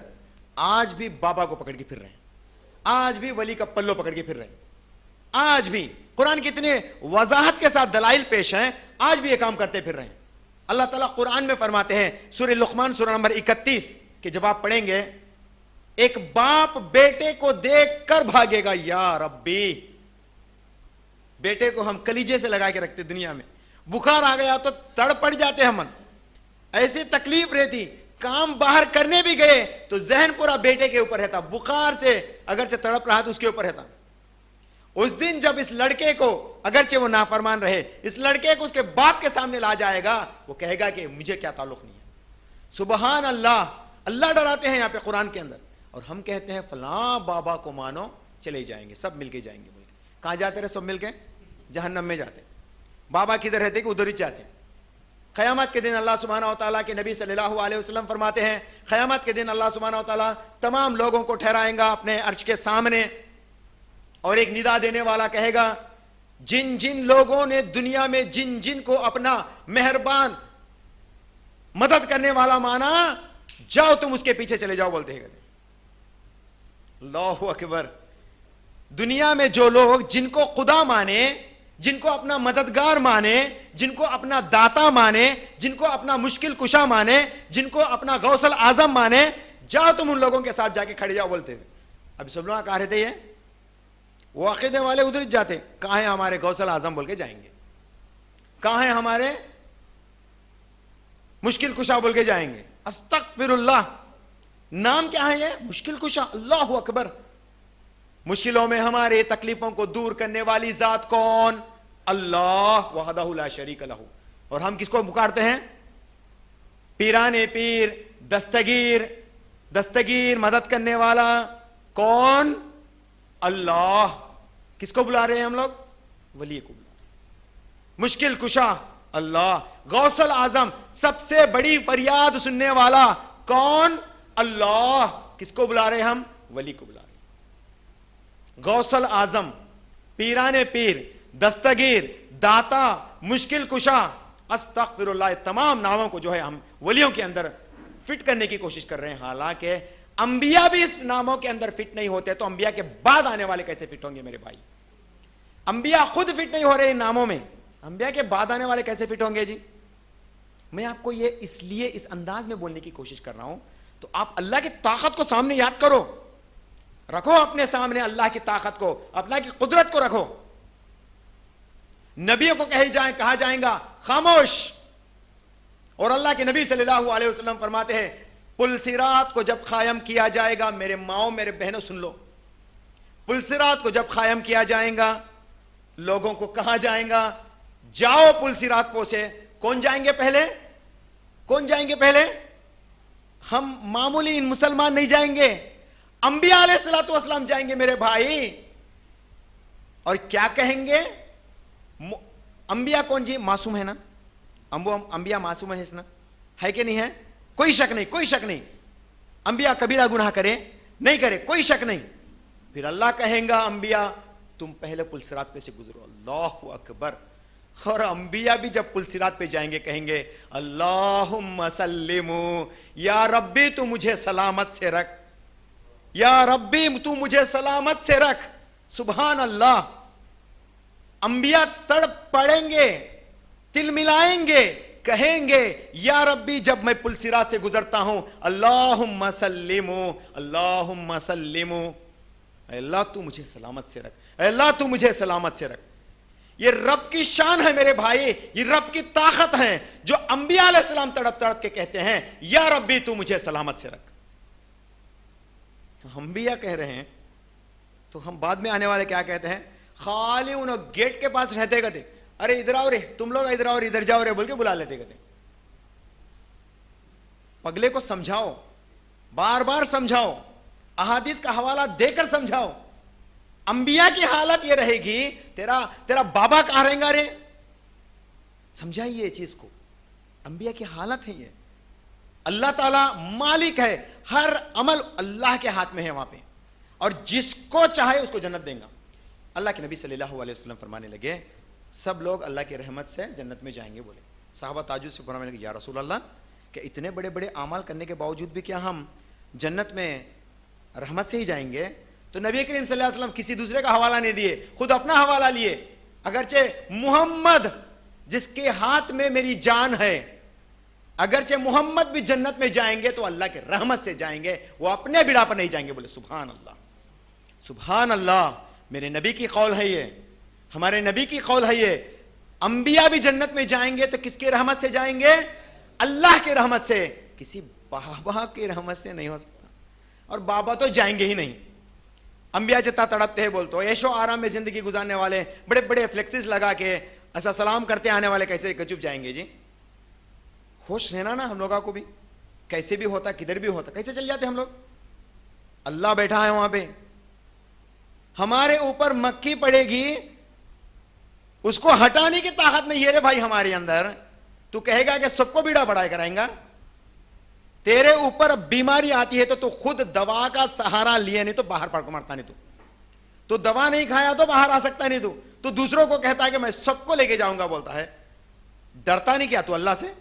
آج بھی بابا کو پکڑ کے پھر رہے ہیں, آج بھی ولی کا پلو پکڑ کے پھر رہے ہیں, آج بھی قرآن کی اتنی وضاحت کے ساتھ دلائل پیش ہیں, آج بھی یہ کام کرتے پھر رہے ہیں. اللہ تعالیٰ قرآن میں فرماتے ہیں سورہ لقمان سورہ نمبر 31 کہ جب آپ پڑھیں گے, ایک باپ بیٹے کو دیکھ کر بھاگے گا, یا ربی, بیٹے کو ہم کلیجے سے لگا کے رکھتے, دنیا میں بخار آ گیا تو تڑ پڑ جاتے ہم, ایسی تکلیف رہتی, کام باہر کرنے بھی گئے تو ذہن پورا بیٹے کے اوپر رہتا, بخار سے اگرچہ تڑپ رہا تو اس کے اوپر رہتا. اس دن جب اس لڑکے کو, اگرچہ وہ نافرمان رہے, اس لڑکے کو اس کے باپ کے سامنے لا جائے گا, وہ کہے گا کہ مجھے کیا تعلق نہیں ہے. سبحان اللہ, اللہ ڈراتے ہیں یہاں پہ قرآن کے اندر, اور ہم کہتے ہیں فلاں بابا کو مانو, چلے جائیں گے, سب مل کے جائیں گے. بول کے کہاں جاتے رہے سب مل کے؟ جہنم میں جاتے. بابا کدھر رہتے کہ ادھر ہی جاتے. قیامت کے دن اللہ سبحانہ و تعالیٰ کے نبی صلی اللہ علیہ وسلم فرماتے ہیں قیامت کے دن اللہ سبحانہ و تعالیٰ تمام لوگوں کو ٹھہرائیں گا اپنے عرش کے سامنے, اور ایک ندا دینے والا کہے گا جن جن لوگوں نے دنیا میں جن جن کو اپنا مہربان مدد کرنے والا مانا, جاؤ تم اس کے پیچھے چلے جاؤ. بولتے ہیں اللہ اکبر. دنیا میں جو لوگ جن کو خدا مانے, جن کو اپنا مددگار مانے, جن کو اپنا داتا مانے, جن کو اپنا مشکل کشا مانے, جن کو اپنا غوث الاعظم مانے, جاؤ تم ان لوگوں کے ساتھ جا کے کھڑے جاؤ. بولتے تھے. اب سب لوگ کہا رہے تھے یہ وہ عقیدے والے ادھر جاتے, کہاں ہیں ہمارے غوث الاعظم بول کے جائیں گے, کہاں ہیں ہمارے مشکل کشا بول کے جائیں گے. استغفر اللہ, نام کیا ہے یہ مشکل کشا. اللہ اکبر. مشکلوں میں ہمارے تکلیفوں کو دور کرنے والی ذات کون؟ اللہ وحدہ لا شریک لہ. اور ہم کس کو پکارتے ہیں؟ پیرانے پیر, دستگیر, دستگیر مدد کرنے والا کون؟ اللہ. کس کو بلا رہے ہیں ہم لوگ؟ ولی کو بلا رہے ہیں. مشکل کشا اللہ. غوث الاعظم, سب سے بڑی فریاد سننے والا کون؟ اللہ. کس کو بلا رہے ہیں ہم؟ ولی کو بلا رہے ہیں. غوث الاعظم, پیرانے پیر, دستگیر, داتا, مشکل کشا, استغفر اللہ, تمام ناموں کو جو ہے ہم ولیوں کے اندر فٹ کرنے کی کوشش کر رہے ہیں. حالانکہ انبیاء بھی اس ناموں کے اندر فٹ نہیں ہوتے, تو انبیاء کے بعد آنے والے کیسے فٹ ہوں گے میرے بھائی؟ انبیاء خود فٹ نہیں ہو رہے ان ناموں میں, انبیاء کے بعد آنے والے کیسے فٹ ہوں گے جی؟ میں آپ کو یہ اس لیے اس انداز میں بولنے کی کوشش کر رہا ہوں, تو آپ اللہ کی طاقت کو سامنے یاد کرو, رکھو اپنے سامنے اللہ کی طاقت کو, اللہ کی قدرت کو رکھو. نبیوں کو کہا جائیں گا خاموش, اور اللہ کے نبی صلی اللہ علیہ وسلم فرماتے ہیں پل صراط کو جب قائم کیا جائے گا, میرے ماؤں میرے بہنوں سن لو, پل صراط کو جب قائم کیا جائے گا, لوگوں کو کہا جائے گا جاؤ پل صراط پہ سے. کون جائیں گے پہلے؟ کون جائیں گے پہلے؟ ہم معمولی مسلمان نہیں جائیں گے, انبیاء علیہ الصلوۃ والسلام جائیں گے میرے بھائی. اور کیا کہیں گے؟ انبیاء کون جی؟ معصوم ہے نا, انبیاء معصوم ہے نا, ہے کہ نہیں ہے؟ کوئی شک نہیں, کوئی شک نہیں. انبیاء کبیرہ گناہ کرے نہیں کرے, کوئی شک نہیں. پھر اللہ کہیں گا انبیاء تم پہلے پل صراط پہ سے گزرو. اللہ اکبر. اور انبیاء بھی جب پل صراط پہ جائیں گے کہیں گے اللہم سلمو, یا ربی تو مجھے سلامت سے رکھ, یا ربی تو مجھے سلامت سے رکھ. سبحان اللہ. انبیاء تڑپ پڑیں گے, تل ملائیں گے, کہیں گے یا ربی جب میں پل صراط سے گزرتا ہوں اللہم سلمو اللہم سلمو, اے اللہ تو مجھے سلامت سے رکھ, اے اللہ تو مجھے سلامت سے رکھ. یہ رب کی شان ہے میرے بھائی, یہ رب کی طاقت ہے جو انبیاء علیہ السلام تڑپ تڑپ کے کہتے ہیں یا ربی تو مجھے سلامت سے رکھ. ہم بھی یہ کہہ رہے ہیں تو ہم بعد میں آنے والے کیا کہتے ہیں, خالی انہوں گیٹ کے پاس رہتے گتے, ارے ادھر آؤ رے, تم لوگ ادھر آؤ, ادھر جاؤ رے بول کے بلا لیتے گتے. پگلے کو سمجھاؤ, بار بار سمجھاؤ, احادیث کا حوالہ دے کر سمجھاؤ. انبیاء کی حالت یہ رہے گی, تیرا بابا کہاں رہیں گا رے, سمجھائیے یہ چیز کو. انبیاء کی حالت ہے یہ. اللہ تعالیٰ مالک ہے, ہر عمل اللہ کے ہاتھ میں ہے وہاں پہ, اور جس کو چاہے اس کو جنت دیں گا. اللہ کے نبی صلی اللہ علیہ وسلم فرمانے لگے سب لوگ اللہ کی رحمت سے جنت میں جائیں گے. بولے صحابہ تعجب سے فرمانے لگے یا رسول اللہ, کہ اتنے بڑے بڑے اعمال کرنے کے باوجود بھی کیا ہم جنت میں رحمت سے ہی جائیں گے؟ تو نبی کریم صلی اللہ علیہ وسلم کسی دوسرے کا حوالہ نہیں دیے, خود اپنا حوالہ لیے. اگرچہ محمد جس کے ہاتھ میں میری جان ہے, اگرچہ محمد بھی جنت میں جائیں گے تو اللہ کے رحمت سے جائیں گے, وہ اپنے بڑا پر نہیں جائیں گے. بولے سبحان اللہ, سبحان اللہ. میرے نبی کی قول ہے یہ, ہمارے نبی کی قول ہے یہ. انبیاء بھی جنت میں جائیں گے تو کس کی رحمت سے جائیں گے؟ اللہ کی رحمت سے, کسی بابا کی رحمت سے نہیں ہو سکتا. اور بابا تو جائیں گے ہی نہیں. انبیاء جتنا تڑپتے ہیں بولتے ہو, عیش و آرام میں زندگی گزارنے والے, بڑے بڑے فلیکسز لگا کے ایسا سلام کرتے آنے والے کیسے چپ جائیں گے جی؟ ہوش رہنا نا ہم لوگوں کو بھی, کیسے بھی ہوتا, کدھر بھی ہوتا, کیسے چل جاتے ہم لوگ. اللہ بیٹھا ہے وہاں پہ, ہمارے اوپر مکھی پڑے گی, اس کو ہٹانے کی طاقت نہیں ہے رے بھائی ہمارے اندر. تو کہے گا کہ سب کو بیڑا بڑھائے کرائیں گا. تیرے اوپر بیماری آتی ہے تو خود دوا کا سہارا لیے نہیں تو باہر پڑ کو مرتا نہیں. تو دوا نہیں کھایا تو باہر آ سکتا نہیں. تو دوسروں کو کہتا ہے کہ میں سب کو لے کے جاؤں گا, بولتا ہے. ڈرتا نہیں کیا تو اللہ سے؟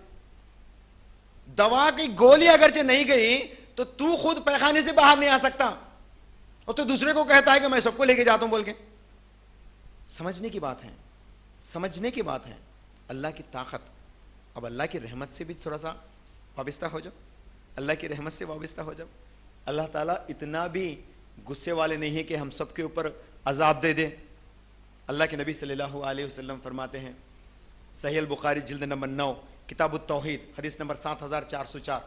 دوا کی گولی اگرچہ نہیں گئی تو خود پیخانے سے باہر نہیں آ سکتا, اور تو دوسرے کو کہتا ہے کہ میں سب کو لے کے جاتا ہوں بول کے. سمجھنے کی بات ہے, سمجھنے کی بات ہے. اللہ کی طاقت. اب اللہ کی رحمت سے بھی تھوڑا سا وابستہ ہو جاؤ, اللہ کی رحمت سے وابستہ ہو جاؤ. اللہ تعالیٰ اتنا بھی غصے والے نہیں ہے کہ ہم سب کے اوپر عذاب دے دے. اللہ کے نبی صلی اللہ علیہ وسلم فرماتے ہیں, صحیح البخاری جلد نمبر 9 کتاب التوحید حدیث نمبر 7404,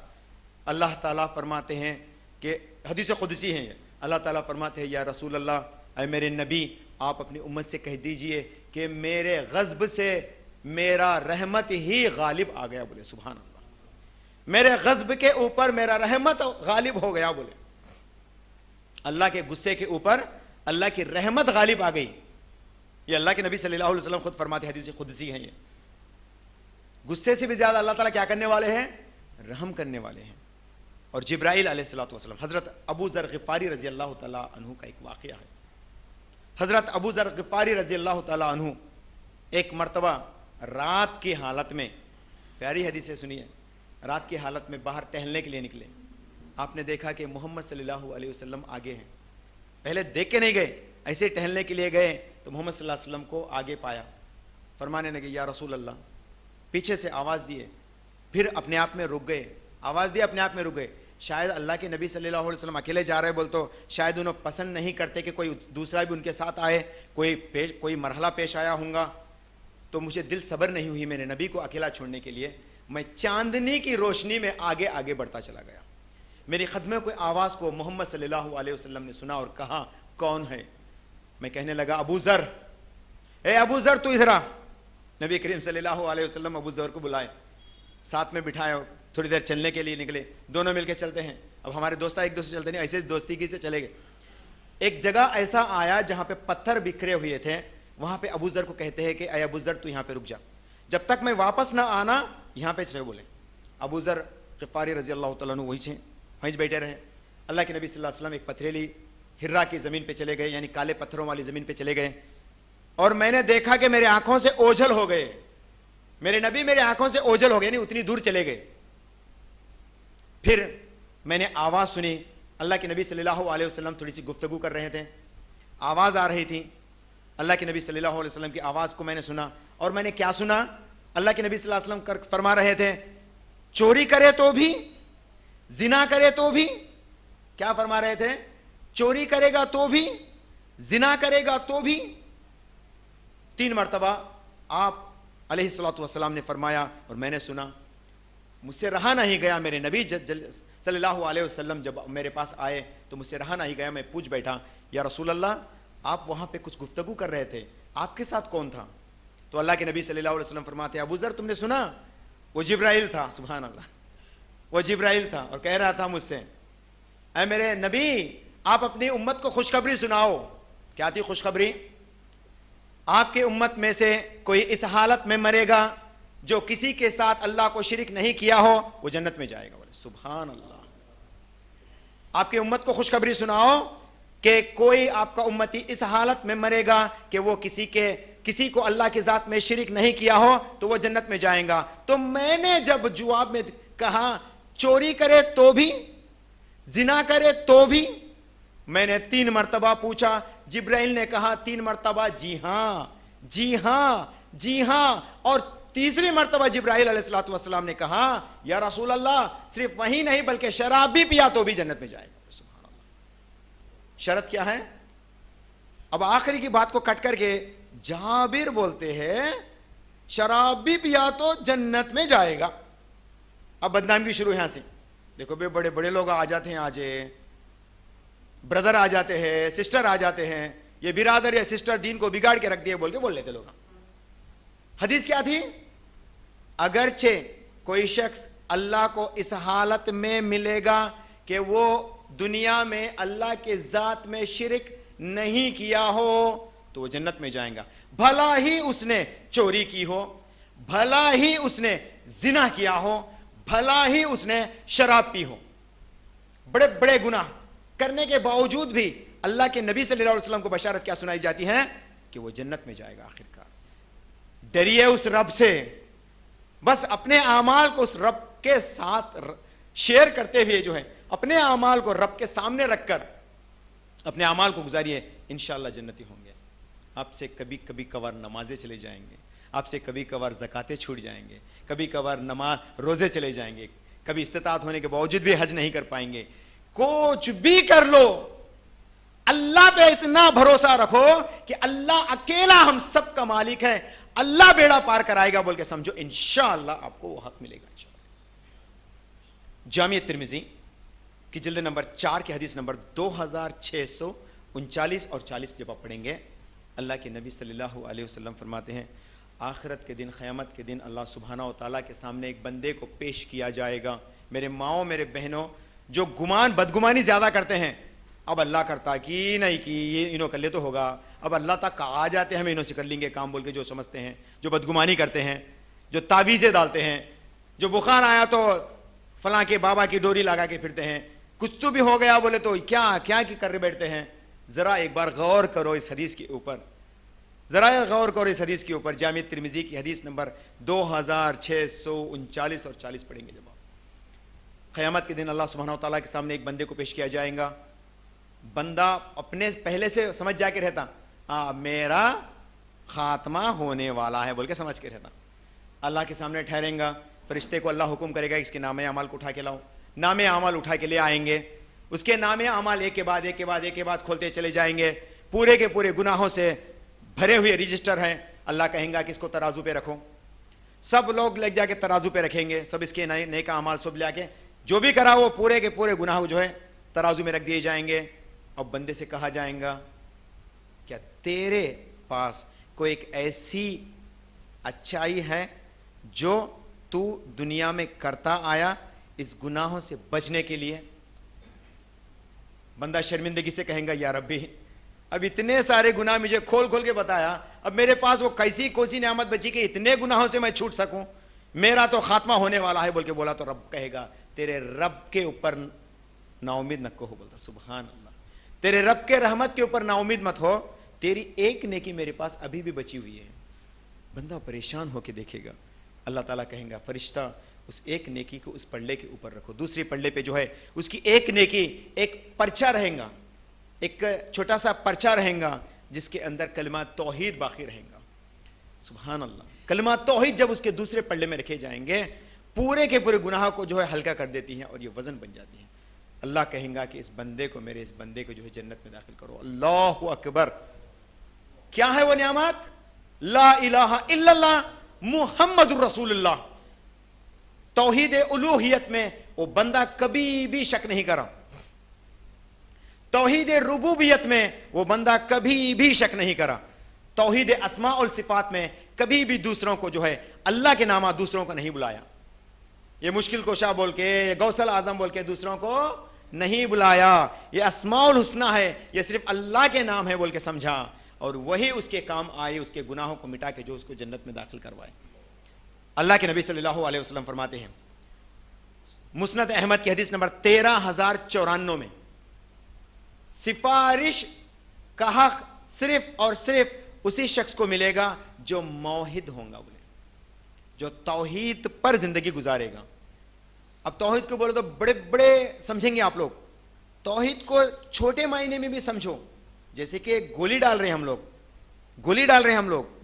اللہ تعالیٰ فرماتے ہیں کہ حدیث قدسی ہے یہ, اللہ تعالیٰ فرماتے ہیں یا رسول اللہ, اے میرے نبی آپ اپنی امت سے کہہ دیجئے کہ میرے غضب سے میرا رحمت ہی غالب آ گیا. بولے سبحان اللہ, میرے غضب کے اوپر میرا رحمت غالب ہو گیا. بولے اللہ کے غصے کے اوپر اللہ کی رحمت غالب آ گئی. یہ اللہ کے نبی صلی اللہ علیہ وسلم خود فرماتے ہیں, حدیث قدسی ہے یہ. غصے سے بھی زیادہ اللہ تعالیٰ کیا کرنے والے ہیں؟ رحم کرنے والے ہیں. اور جبرائیل علیہ الصلوۃ والسلام, حضرت ابو ذر غفاری رضی اللہ تعالیٰ عنہ کا ایک واقعہ ہے. حضرت ابو ذر غفاری رضی اللہ تعالیٰ عنہ ایک مرتبہ رات کی حالت میں, پیاری حدیث ہے سنیے, رات کی حالت میں باہر ٹہلنے کے لیے نکلے. آپ نے دیکھا کہ محمد صلی اللہ علیہ وسلم آگے ہیں. پہلے دیکھ کے نہیں گئے, ایسے ٹہلنے کے لیے گئے تو محمد صلی اللہ علیہ وسلم کو آگے پایا. فرمانے لگے یا رسول اللہ. پیچھے سے آواز دیے, پھر اپنے آپ میں رک گئے. آواز دی, اپنے آپ میں رک گئے. شاید اللہ کے نبی صلی اللہ علیہ وسلم اکیلے جا رہے بولتو شاید انہوں پسند نہیں کرتے کہ کوئی دوسرا بھی ان کے ساتھ آئے, کوئی مرحلہ پیش آیا ہوں گا. تو مجھے دل صبر نہیں ہوئی میرے نبی کو اکیلا چھوڑنے کے لیے. میں چاندنی کی روشنی میں آگے آگے بڑھتا چلا گیا. میری خدمے کو آواز کو محمد صلی اللہ علیہ وسلم نے سنا اور کہا کون ہے؟ میں کہنے لگا ابو ذر. اے ابو ذر تو ادھر آ. نبی کریم صلی اللہ علیہ وسلم ابو ذر کو بلائے, ساتھ میں بٹھایا, تھوڑی دیر چلنے کے لیے نکلے. دونوں مل کے چلتے ہیں. اب ہمارے دوست ایک دوسرے چلتے نہیں, ایسے دوستی کی سے چلے گئے. ایک جگہ ایسا آیا جہاں پہ پتھر بکھرے ہوئے تھے. وہاں پہ ابو ذر کو کہتے ہیں کہ اے ابو ذر تو یہاں پہ رک جا, جب تک میں واپس نہ آنا یہاں پہ چلے. بولے ابو ذر غفاری رضی اللہ تعالیٰ عنہ وہیں بیٹھے رہے. اللہ کے نبی صلی اللہ علیہ وسلم ایک پتھریلی ہرا کی زمین پہ چلے گئے, یعنی کالے پتھروں والی زمین پہ چلے گئے. اور میں نے دیکھا کہ میرے آنکھوں سے اوجھل ہو گئے. میرے نبی میرے آنکھوں سے اوجھل ہو گئے, یعنی اتنی دور چلے گئے. پھر میں نے آواز سنی. اللہ کے نبی صلی اللہ علیہ وسلم تھوڑی سی گفتگو کر رہے تھے. آواز آ رہی تھی, اللہ کے نبی صلی اللہ علیہ وسلم کی آواز کو میں نے سنا, اور میں نے کیا سنا, اللہ کے نبی صلی اللہ علیہ وسلم فرما رہے تھے چوری کرے تو بھی, زنا کرے تو بھی, کیا فرما رہے تھے, چوری کرے گا تو بھی, زنا کرے گا تو بھی. 3 مرتبہ آپ علیہ الصلوۃ والسلام نے فرمایا اور میں نے سنا. مجھ سے رہا نہیں گیا, میرے نبی صلی اللہ علیہ وسلم جب میرے پاس آئے تو مجھ سے رہا نہیں گیا, میں پوچھ بیٹھا یا رسول اللہ آپ وہاں پہ کچھ گفتگو کر رہے تھے, آپ کے ساتھ کون تھا؟ تو اللہ کے نبی صلی اللہ علیہ وسلم فرماتے ابو ذر تم نے سنا, وہ جبرائیل تھا. سبحان اللہ, وہ جبرائیل تھا اور کہہ رہا تھا مجھ سے اے میرے نبی آپ اپنی امت کو خوشخبری سناؤ. کیا تھی خوشخبری؟ آپ کے امت میں سے کوئی اس حالت میں مرے گا جو کسی کے ساتھ اللہ کو شرک نہیں کیا ہو, وہ جنت میں جائے گا. بولے سبحان اللہ. آپ کی امت کو خوشخبری سناؤ کہ کوئی آپ کا امتی اس حالت میں مرے گا کہ وہ کسی کو اللہ کی ذات میں شرک نہیں کیا ہو تو وہ جنت میں جائیں گا. تو میں نے جب جواب میں کہا چوری کرے تو بھی, زنا کرے تو بھی, میں نے 3 مرتبہ پوچھا. جبرائیل نے کہا 3 مرتبہ جی ہاں جی ہاں جی ہاں, اور تیسری مرتبہ جبرائیل علیہ الصلوۃ والسلام نے کہا یا رسول اللہ صرف وہی نہیں بلکہ شراب بھی پیا تو بھی جنت میں جائے گا. سبحان اللہ. شرط کیا ہے؟ اب آخری کی بات کو کٹ کر کے جابر بولتے ہیں شراب بھی پیا تو جنت میں جائے گا. اب بدنامی بھی شروع ہے یہاں سے. دیکھو بے بڑے بڑے لوگ آ جاتے ہیں, آج بردر آ جاتے ہیں, سسٹر آ جاتے ہیں, یہ برادر یا سسٹر دین کو بگاڑ کے رکھ دیے بول کے بول لیتے لوگ. حدیث کیا تھی؟ اگرچہ کوئی شخص اللہ کو اس حالت میں ملے گا کہ وہ دنیا میں اللہ کے ذات میں شرک نہیں کیا ہو تو وہ جنت میں جائیں گا, بھلا ہی اس نے چوری کی ہو, بھلا ہی اس نے زنا کیا ہو, بھلا ہی اس نے شراب پی ہو. بڑے بڑے گناہ کرنے کے باوجود بھی اللہ کے نبی صلی اللہ علیہ وسلم کو بشارت کیا سنائی جاتی ہے کہ وہ جنت میں جائے گا آخرکار. ڈریے اس رب سے, بس اپنے اعمال کو اس رب کے ساتھ شیئر کرتے ہوئے جو ہے اپنے اعمال کو رب کے سامنے رکھ کر اپنے اعمال کو گزاریے, انشاءاللہ جنتی ہوں گے. آپ سے کبھی کبھی کبھار نمازیں چلے جائیں گے, آپ سے کبھی کبھار زکاتیں چھوٹ جائیں گے, کبھی کبھار نماز روزے چلے جائیں گے, کبھی استطاعت ہونے کے باوجود بھی حج نہیں کر پائیں گے. کچھ بھی کر لو, اللہ پہ اتنا بھروسہ رکھو کہ اللہ اکیلا ہم سب کا مالک ہے, اللہ بیڑا پار کرائے گا بول کے سمجھو, انشاءاللہ آپ کو وہ حق ملے گا. جامع ترمذی کی جلد نمبر 4 کی حدیث نمبر 2639 اور 40 جب آپ پڑھیں گے, اللہ کے نبی صلی اللہ علیہ وسلم فرماتے ہیں آخرت کے دن, قیامت کے دن اللہ سبحانہ و تعالیٰ کے سامنے ایک بندے کو پیش کیا جائے گا. میرے ماؤں میرے بہنوں, جو بدگمانی زیادہ کرتے ہیں, اب اللہ کرتا کہ نہیں کہ یہ انہوں کر لے تو ہوگا, اب اللہ تک آ جاتے ہیں ہم انہوں سے کر لیں گے کام بول کے جو سمجھتے ہیں, جو بدگمانی کرتے ہیں, جو تعویذیں ڈالتے ہیں, جو بخار آیا تو فلاں کے بابا کی ڈوری لگا کے پھرتے ہیں, کچھ تو بھی ہو گیا بولے تو کیا کر رہے بیٹھتے ہیں. ذرا ایک بار غور کرو اس حدیث کے اوپر, ذرا غور کرو اس حدیث کے اوپر. جامع ترمذی کی حدیث نمبر 2639 اور 40 پڑھیں گے. جب قیامت کے دن اللہ سبحانہ و تعالیٰ کے سامنے ایک بندے کو پیش کیا جائے گا. بندہ اپنے پہلے سے سمجھ جا کے رہتا میرا خاتمہ ہونے والا ہے بول کے سمجھ کے رہتا. اللہ کے سامنے ٹھہریں گا, فرشتے کو اللہ حکم کرے گا اس کے نام اعمال کو اٹھا کے لاؤ. نام اعمال اٹھا کے لے آئیں گے, اس کے نام اعمال ایک کے بعد کھولتے چلے جائیں گے. پورے کے پورے گناہوں سے بھرے ہوئے رجسٹر ہیں. اللہ کہیں گا کہ اس کو ترازو پہ رکھو. سب لوگ لگ جا کے ترازو پہ رکھیں گے, سب اس کے نیک اعمال سب لے کے جو بھی کرا وہ پورے کے پورے گناہ جو ہے ترازو میں رکھ دیے جائیں گے. اب بندے سے کہا جائیں گا کیا تیرے پاس کوئی ایک ایسی اچھائی ہے جو تو دنیا میں کرتا آیا اس گناہوں سے بچنے کے لیے؟ بندہ شرمندگی سے کہیں گا یا ربی اب اتنے سارے گناہ مجھے کھول کھول کے بتایا, اب میرے پاس وہ کیسی کوسی نعمت بچی کہ اتنے گناہوں سے میں چھوٹ سکوں, میرا تو خاتمہ ہونے والا ہے بول کے بولا. تو رب کہے گا تیرے رب کے اوپر نا امید نہ ہو. بولتا سبحان اللہ, تیرے رب کے رحمت کے اوپر نا امید مت ہو, تیری ایک نیکی میرے پاس ابھی بھی بچی ہوئی ہے. بندہ پریشان ہو کے دیکھے گا. اللہ تعالیٰ کہیں گا فرشتہ اس ایک نیکی کو اس پلڑے کے اوپر رکھو, دوسری پلڑے پہ جو ہے اس کی ایک نیکی ایک پرچہ رہیں گا, ایک چھوٹا سا پرچہ رہیں گا جس کے اندر کلمہ توحید باقی رہیں گا. سبحان اللہ. کلمہ توحید جب اس کے دوسرے پلڑے میں رکھے جائیں گے پورے کے پورے گناہ کو جو ہے ہلکا کر دیتی ہیں اور یہ وزن بن جاتی ہیں. اللہ کہیں گا کہ اس بندے کو میرے اس بندے کو جو ہے جنت میں داخل کرو. اللہ اکبر. کیا ہے وہ نعمت؟ لا الہ الا اللہ محمد الرسول اللہ. توحید الوہیت میں وہ بندہ کبھی بھی شک نہیں کرا. توحید ربوبیت میں وہ بندہ کبھی بھی شک نہیں کرا. توحید اسماء والصفات میں کبھی بھی دوسروں کو جو ہے اللہ کے نامہ دوسروں کو نہیں بلایا. یہ مشکل کشا بول کے، یہ غوث الاعظم بول کے دوسروں کو نہیں بلایا. یہ اسماء الحسنی ہے، یہ صرف اللہ کے نام ہے بول کے سمجھا اور وہی اس کے کام آئے، اس کے گناہوں کو مٹا کے جو اس کو جنت میں داخل کروائے. اللہ کے نبی صلی اللہ علیہ وسلم فرماتے ہیں مسند احمد کی حدیث نمبر 13094 میں، سفارش کا حق صرف اور صرف اسی شخص کو ملے گا جو موحد ہوگا، بولے جو توحید پر زندگی گزارے گا. اب توحید کو بولے تو بڑے بڑے سمجھیں گے آپ لوگ. توحید کو چھوٹے معنی میں بھی سمجھو. جیسے کہ گولی ڈال رہے ہیں ہم لوگ،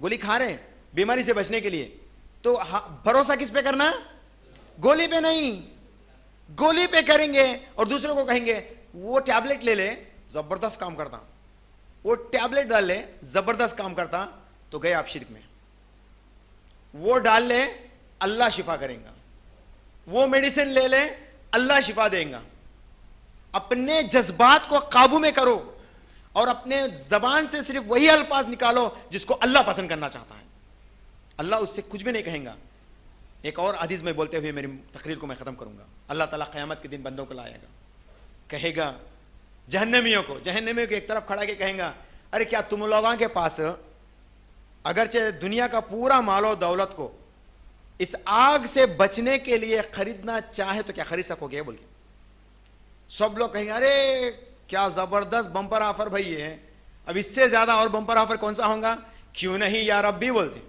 گولی کھا رہے ہیں بیماری سے بچنے کے لیے، تو بھروسہ کس پہ کرنا؟ گولی پہ نہیں. گولی پہ کریں گے اور دوسروں کو کہیں گے وہ ٹیبلٹ لے لے زبردست کام کرتا، وہ ٹیبلٹ ڈال لے زبردست کام کرتا، تو گئے آپ شرک میں. وہ ڈال لے اللہ شفا کریں گا، وہ میڈیسن لے لے اللہ شفا دیں گا. اپنے جذبات کو قابو میں کرو اور اپنے زبان سے صرف وہی الفاظ نکالو جس کو اللہ پسند کرنا چاہتا ہے. اللہ اس سے کچھ بھی نہیں کہیں گا. ایک اور حدیث میں بولتے ہوئے میری تقریر کو میں ختم کروں گا. اللہ تعالیٰ قیامت کے دن بندوں کو لائے گا، کہے گا جہنمیوں کو ایک طرف کھڑا کے کہیں گا ارے کیا تم لوگوں کے پاس اگرچہ دنیا کا پورا مال و دولت کو اس آگ سے بچنے کے لیے خریدنا چاہے تو کیا خرید سکو گے؟ بول کے سب لوگ کہیں گے ارے کیا زبردست بمپر آفر بھائی یہ، اب اس سے زیادہ اور بمپر آفر کون سا ہوگا؟ کیوں نہیں یا رب بھی بولتے.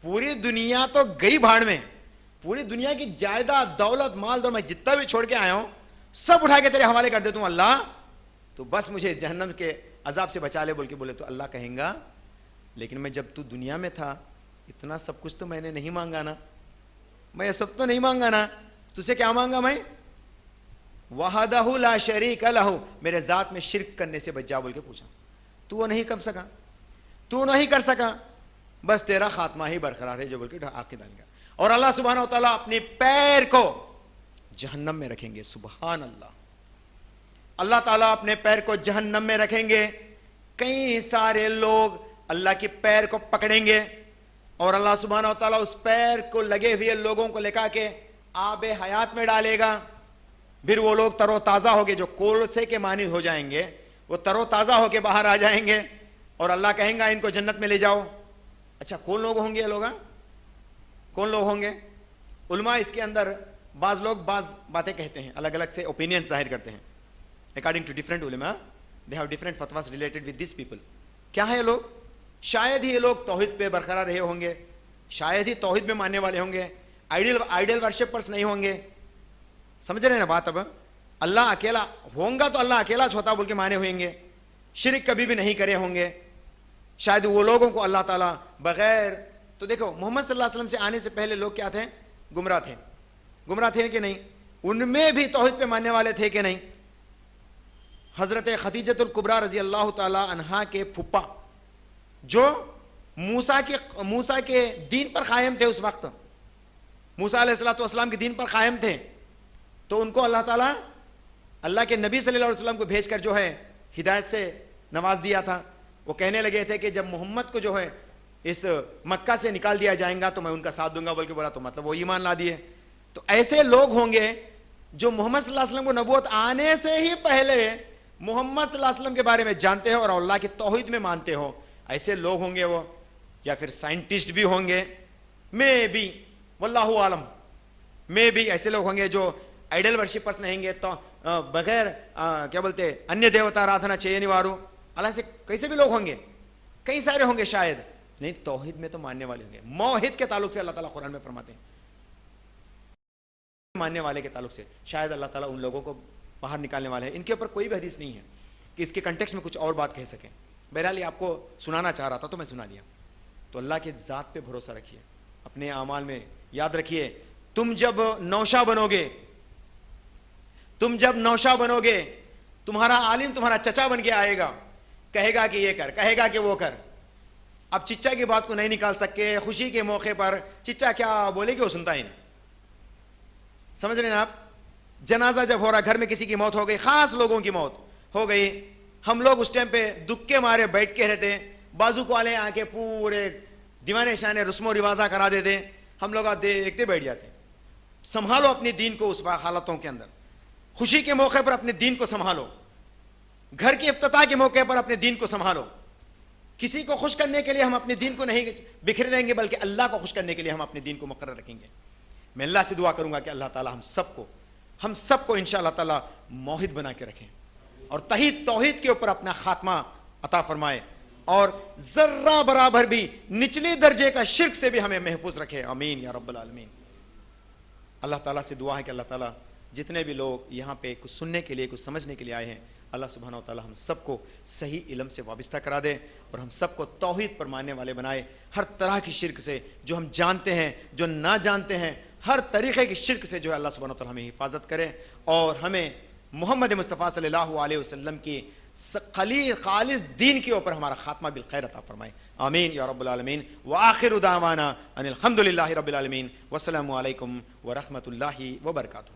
پوری دنیا تو گئی بھاڑ میں، پوری دنیا کی جائیداد دولت مال دولت میں جتنا بھی چھوڑ کے آیا ہوں سب اٹھا کے تیرے حوالے کر دیتا ہوں اللہ، تو بس مجھے جہنم کے عذاب سے بچا لے بول کے بولے. تو اللہ کہیں گا لیکن میں جب تو دنیا میں تھا اتنا سب کچھ تو میں نے نہیں مانگا نا، میں یہ سب تو نہیں مانگا نا، تجھے کیا مانگا میں؟ وحدہ لا شریک لہ، میرے ذات میں شرک کرنے سے بچ جا بول کے پوچھا. تو وہ نہیں کر سکا، تو نہیں کر سکا، بس تیرا خاتمہ ہی برقرار ہے جو بول کے آنکھیں ڈال گیا. اور اللہ سبحانہ و تعالیٰ اپنی پیر کو جہنم میں رکھیں گے. سبحان اللہ. اللہ تعالیٰ اپنے پیر کو جہنم میں رکھیں گے. کئی سارے لوگ اللہ کی پیر کو پکڑیں گے اور اللہ سبحانہ و تعالیٰ اس پیر کو لگے ہوئے لوگوں کو لے کے آب حیات میں ڈالے گا. پھر وہ لوگ تر و تازہ ہو گے، جو کولسے کے مانند ہو جائیں گے، وہ تر و تازہ ہو کے باہر آ جائیں گے اور اللہ کہیں گا ان کو جنت میں لے جاؤ. اچھا کون لوگ ہوں گے یہ لوگ؟ کون لوگ ہوں گے؟ علماء اس کے اندر بعض لوگ بعض باتیں کہتے ہیں، الگ الگ سے اوپینین ظاہر کرتے ہیں. اکارڈنگ ٹو ڈفرینٹ علماء دے ہیو ڈفرینٹ فتواز ریلیٹڈ ود دیس پیپل. کیا ہے یہ لوگ؟ شاید ہی یہ لوگ توحید پہ برقرار رہے ہوں گے، شاید ہی توحید میں ماننے والے ہوں گے، آئیڈل ورشپرس نہیں ہوں گے. سمجھ رہے ہیں نا بات؟ اب اللہ اکیلا ہوں گا تو اللہ اکیلا چھوتا بول کے مانے ہوئیں گے، شرک کبھی بھی نہیں کرے ہوں گے. شاید وہ لوگوں کو اللہ تعالیٰ بغیر، تو دیکھو محمد صلی اللہ علیہ وسلم سے آنے سے پہلے لوگ کیا تھے؟ گمراہ تھے کہ نہیں؟ ان میں بھی توحید پہ ماننے والے تھے کہ نہیں؟ حضرت خدیجۃ الکبریٰ رضی اللہ تعالیٰ عنہا کے پھپھا جو موسیٰ کے دین پر قائم تھے، اس وقت موسیٰ علیہ السلام کے دین پر قائم تھے، تو ان کو اللہ تعالیٰ اللہ کے نبی صلی اللہ علیہ وسلم کو بھیج کر جو ہے ہدایت سے نواز دیا تھا. وہ کہنے لگے تھے کہ جب محمد کو جو ہے اس مکہ سے نکال دیا جائے گا تو میں ان کا ساتھ دوں گا بول کے بولا، تو مطلب وہ ایمان لا دیے. تو ایسے لوگ ہوں گے جو محمد صلی اللہ علیہ وسلم کو نبوت آنے سے ہی پہلے محمد صلی اللہ علیہ وسلم کے بارے میں جانتے ہو اور اللہ کی توحید میں مانتے ہو. ایسے لوگ ہوں گے وہ، یا پھر سائنٹسٹ بھی ہوں گے، میں بھی واللہ عالم، میں بھی ایسے لوگ ہوں گے جو آئیڈل ورشپرس نہیں گے، تو بغیر کیا بولتے انیہ دیوتا آرادھنا چیئنی وارو، اللہ سے کیسے بھی لوگ ہوں گے، کئی سارے ہوں گے شاید نہیں، توحید میں تو ماننے والے ہوں گے. موحد کے تعلق سے اللہ تعالیٰ قرآن میں فرماتے ہیں، ماننے والے کے تعلق سے شاید اللہ تعالیٰ ان لوگوں کو باہر نکالنے والے ہیں. ان کے اوپر کوئی بھی حدیث نہیں ہے. کہ اس کے کنٹیکسٹ میں کچھ اور بات کہہ سکیں. بہرحال یہ آپ کو سنانا چاہ رہا تھا تو میں سنا دیا. تو اللہ کے ذات پہ بھروسہ رکھیے, اپنے اعمال میں یاد رکھیے, تم جب نوشا بنو گے, تمہارا عالم تمہارا چچا بن کے آئے گا, کہے گا کہ یہ کر, کہے گا کہ وہ کر. اب چچا کی بات کو نہیں نکال سکے, خوشی کے موقع پر چچا کیا بولے کہ وہ سنتا ہی نہیں. سمجھ رہے ہیں آپ؟ جنازہ جب ہو رہا, گھر میں کسی کی موت ہو گئی, خاص لوگوں کی موت ہو گئی, ہم لوگ اس ٹائم پہ دکھ کے مارے بیٹھ کے رہتے, بازو کو والے آ کے پورے دیوانے شانے رسم و رواجہ کرا دیتے, ہم لوگ دیکھتے بیٹھ جاتے. سنبھالو اپنے دین کو اس حالتوں کے اندر, خوشی کے موقع پر اپنے دین کو سنبھالو, گھر کے افتتاح کے موقع پر اپنے دین کو سنبھالو. کسی کو خوش کرنے کے لیے ہم اپنے دین کو نہیں بکھر دیں گے, بلکہ اللہ کو خوش کرنے کے لیے ہم اپنے دین کو مقرر رکھیں گے. میں اللہ سے دعا کروں گا کہ اللہ تعالی ہم سب کو انشاءاللہ تعالی موحد بنا کے رکھیں, اور توحید کے اوپر اپنا خاتمہ عطا فرمائے, اور ذرہ برابر بھی نچلے درجے کا شرک سے بھی ہمیں محفوظ رکھے. آمین یا رب العالمین. اللہ تعالیٰ سے دعا ہے کہ اللہ تعالیٰ جتنے بھی لوگ یہاں پہ کچھ سننے کے لیے, کچھ سمجھنے کے لیے آئے ہیں, اللہ سبحانہ و تعالیٰ ہم سب کو صحیح علم سے وابستہ کرا دے, اور ہم سب کو توحید پر ماننے والے بنائے. ہر طرح کی شرک سے, جو ہم جانتے ہیں, جو نہ جانتے ہیں, ہر طریقے کی شرک سے جو ہے اللہ سبحانہ و تعالیٰ ہمیں حفاظت کرے, اور ہمیں محمد مصطفیٰ صلی اللہ علیہ وسلم کی خالص دین کے اوپر ہمارا خاتمہ بالخیر عطا فرمائے. آمین یا رب العالمین. وآخر دعوانا ان الحمد للہ رب العالمین. والسلام علیکم ورحمۃ اللہ وبرکاتہ.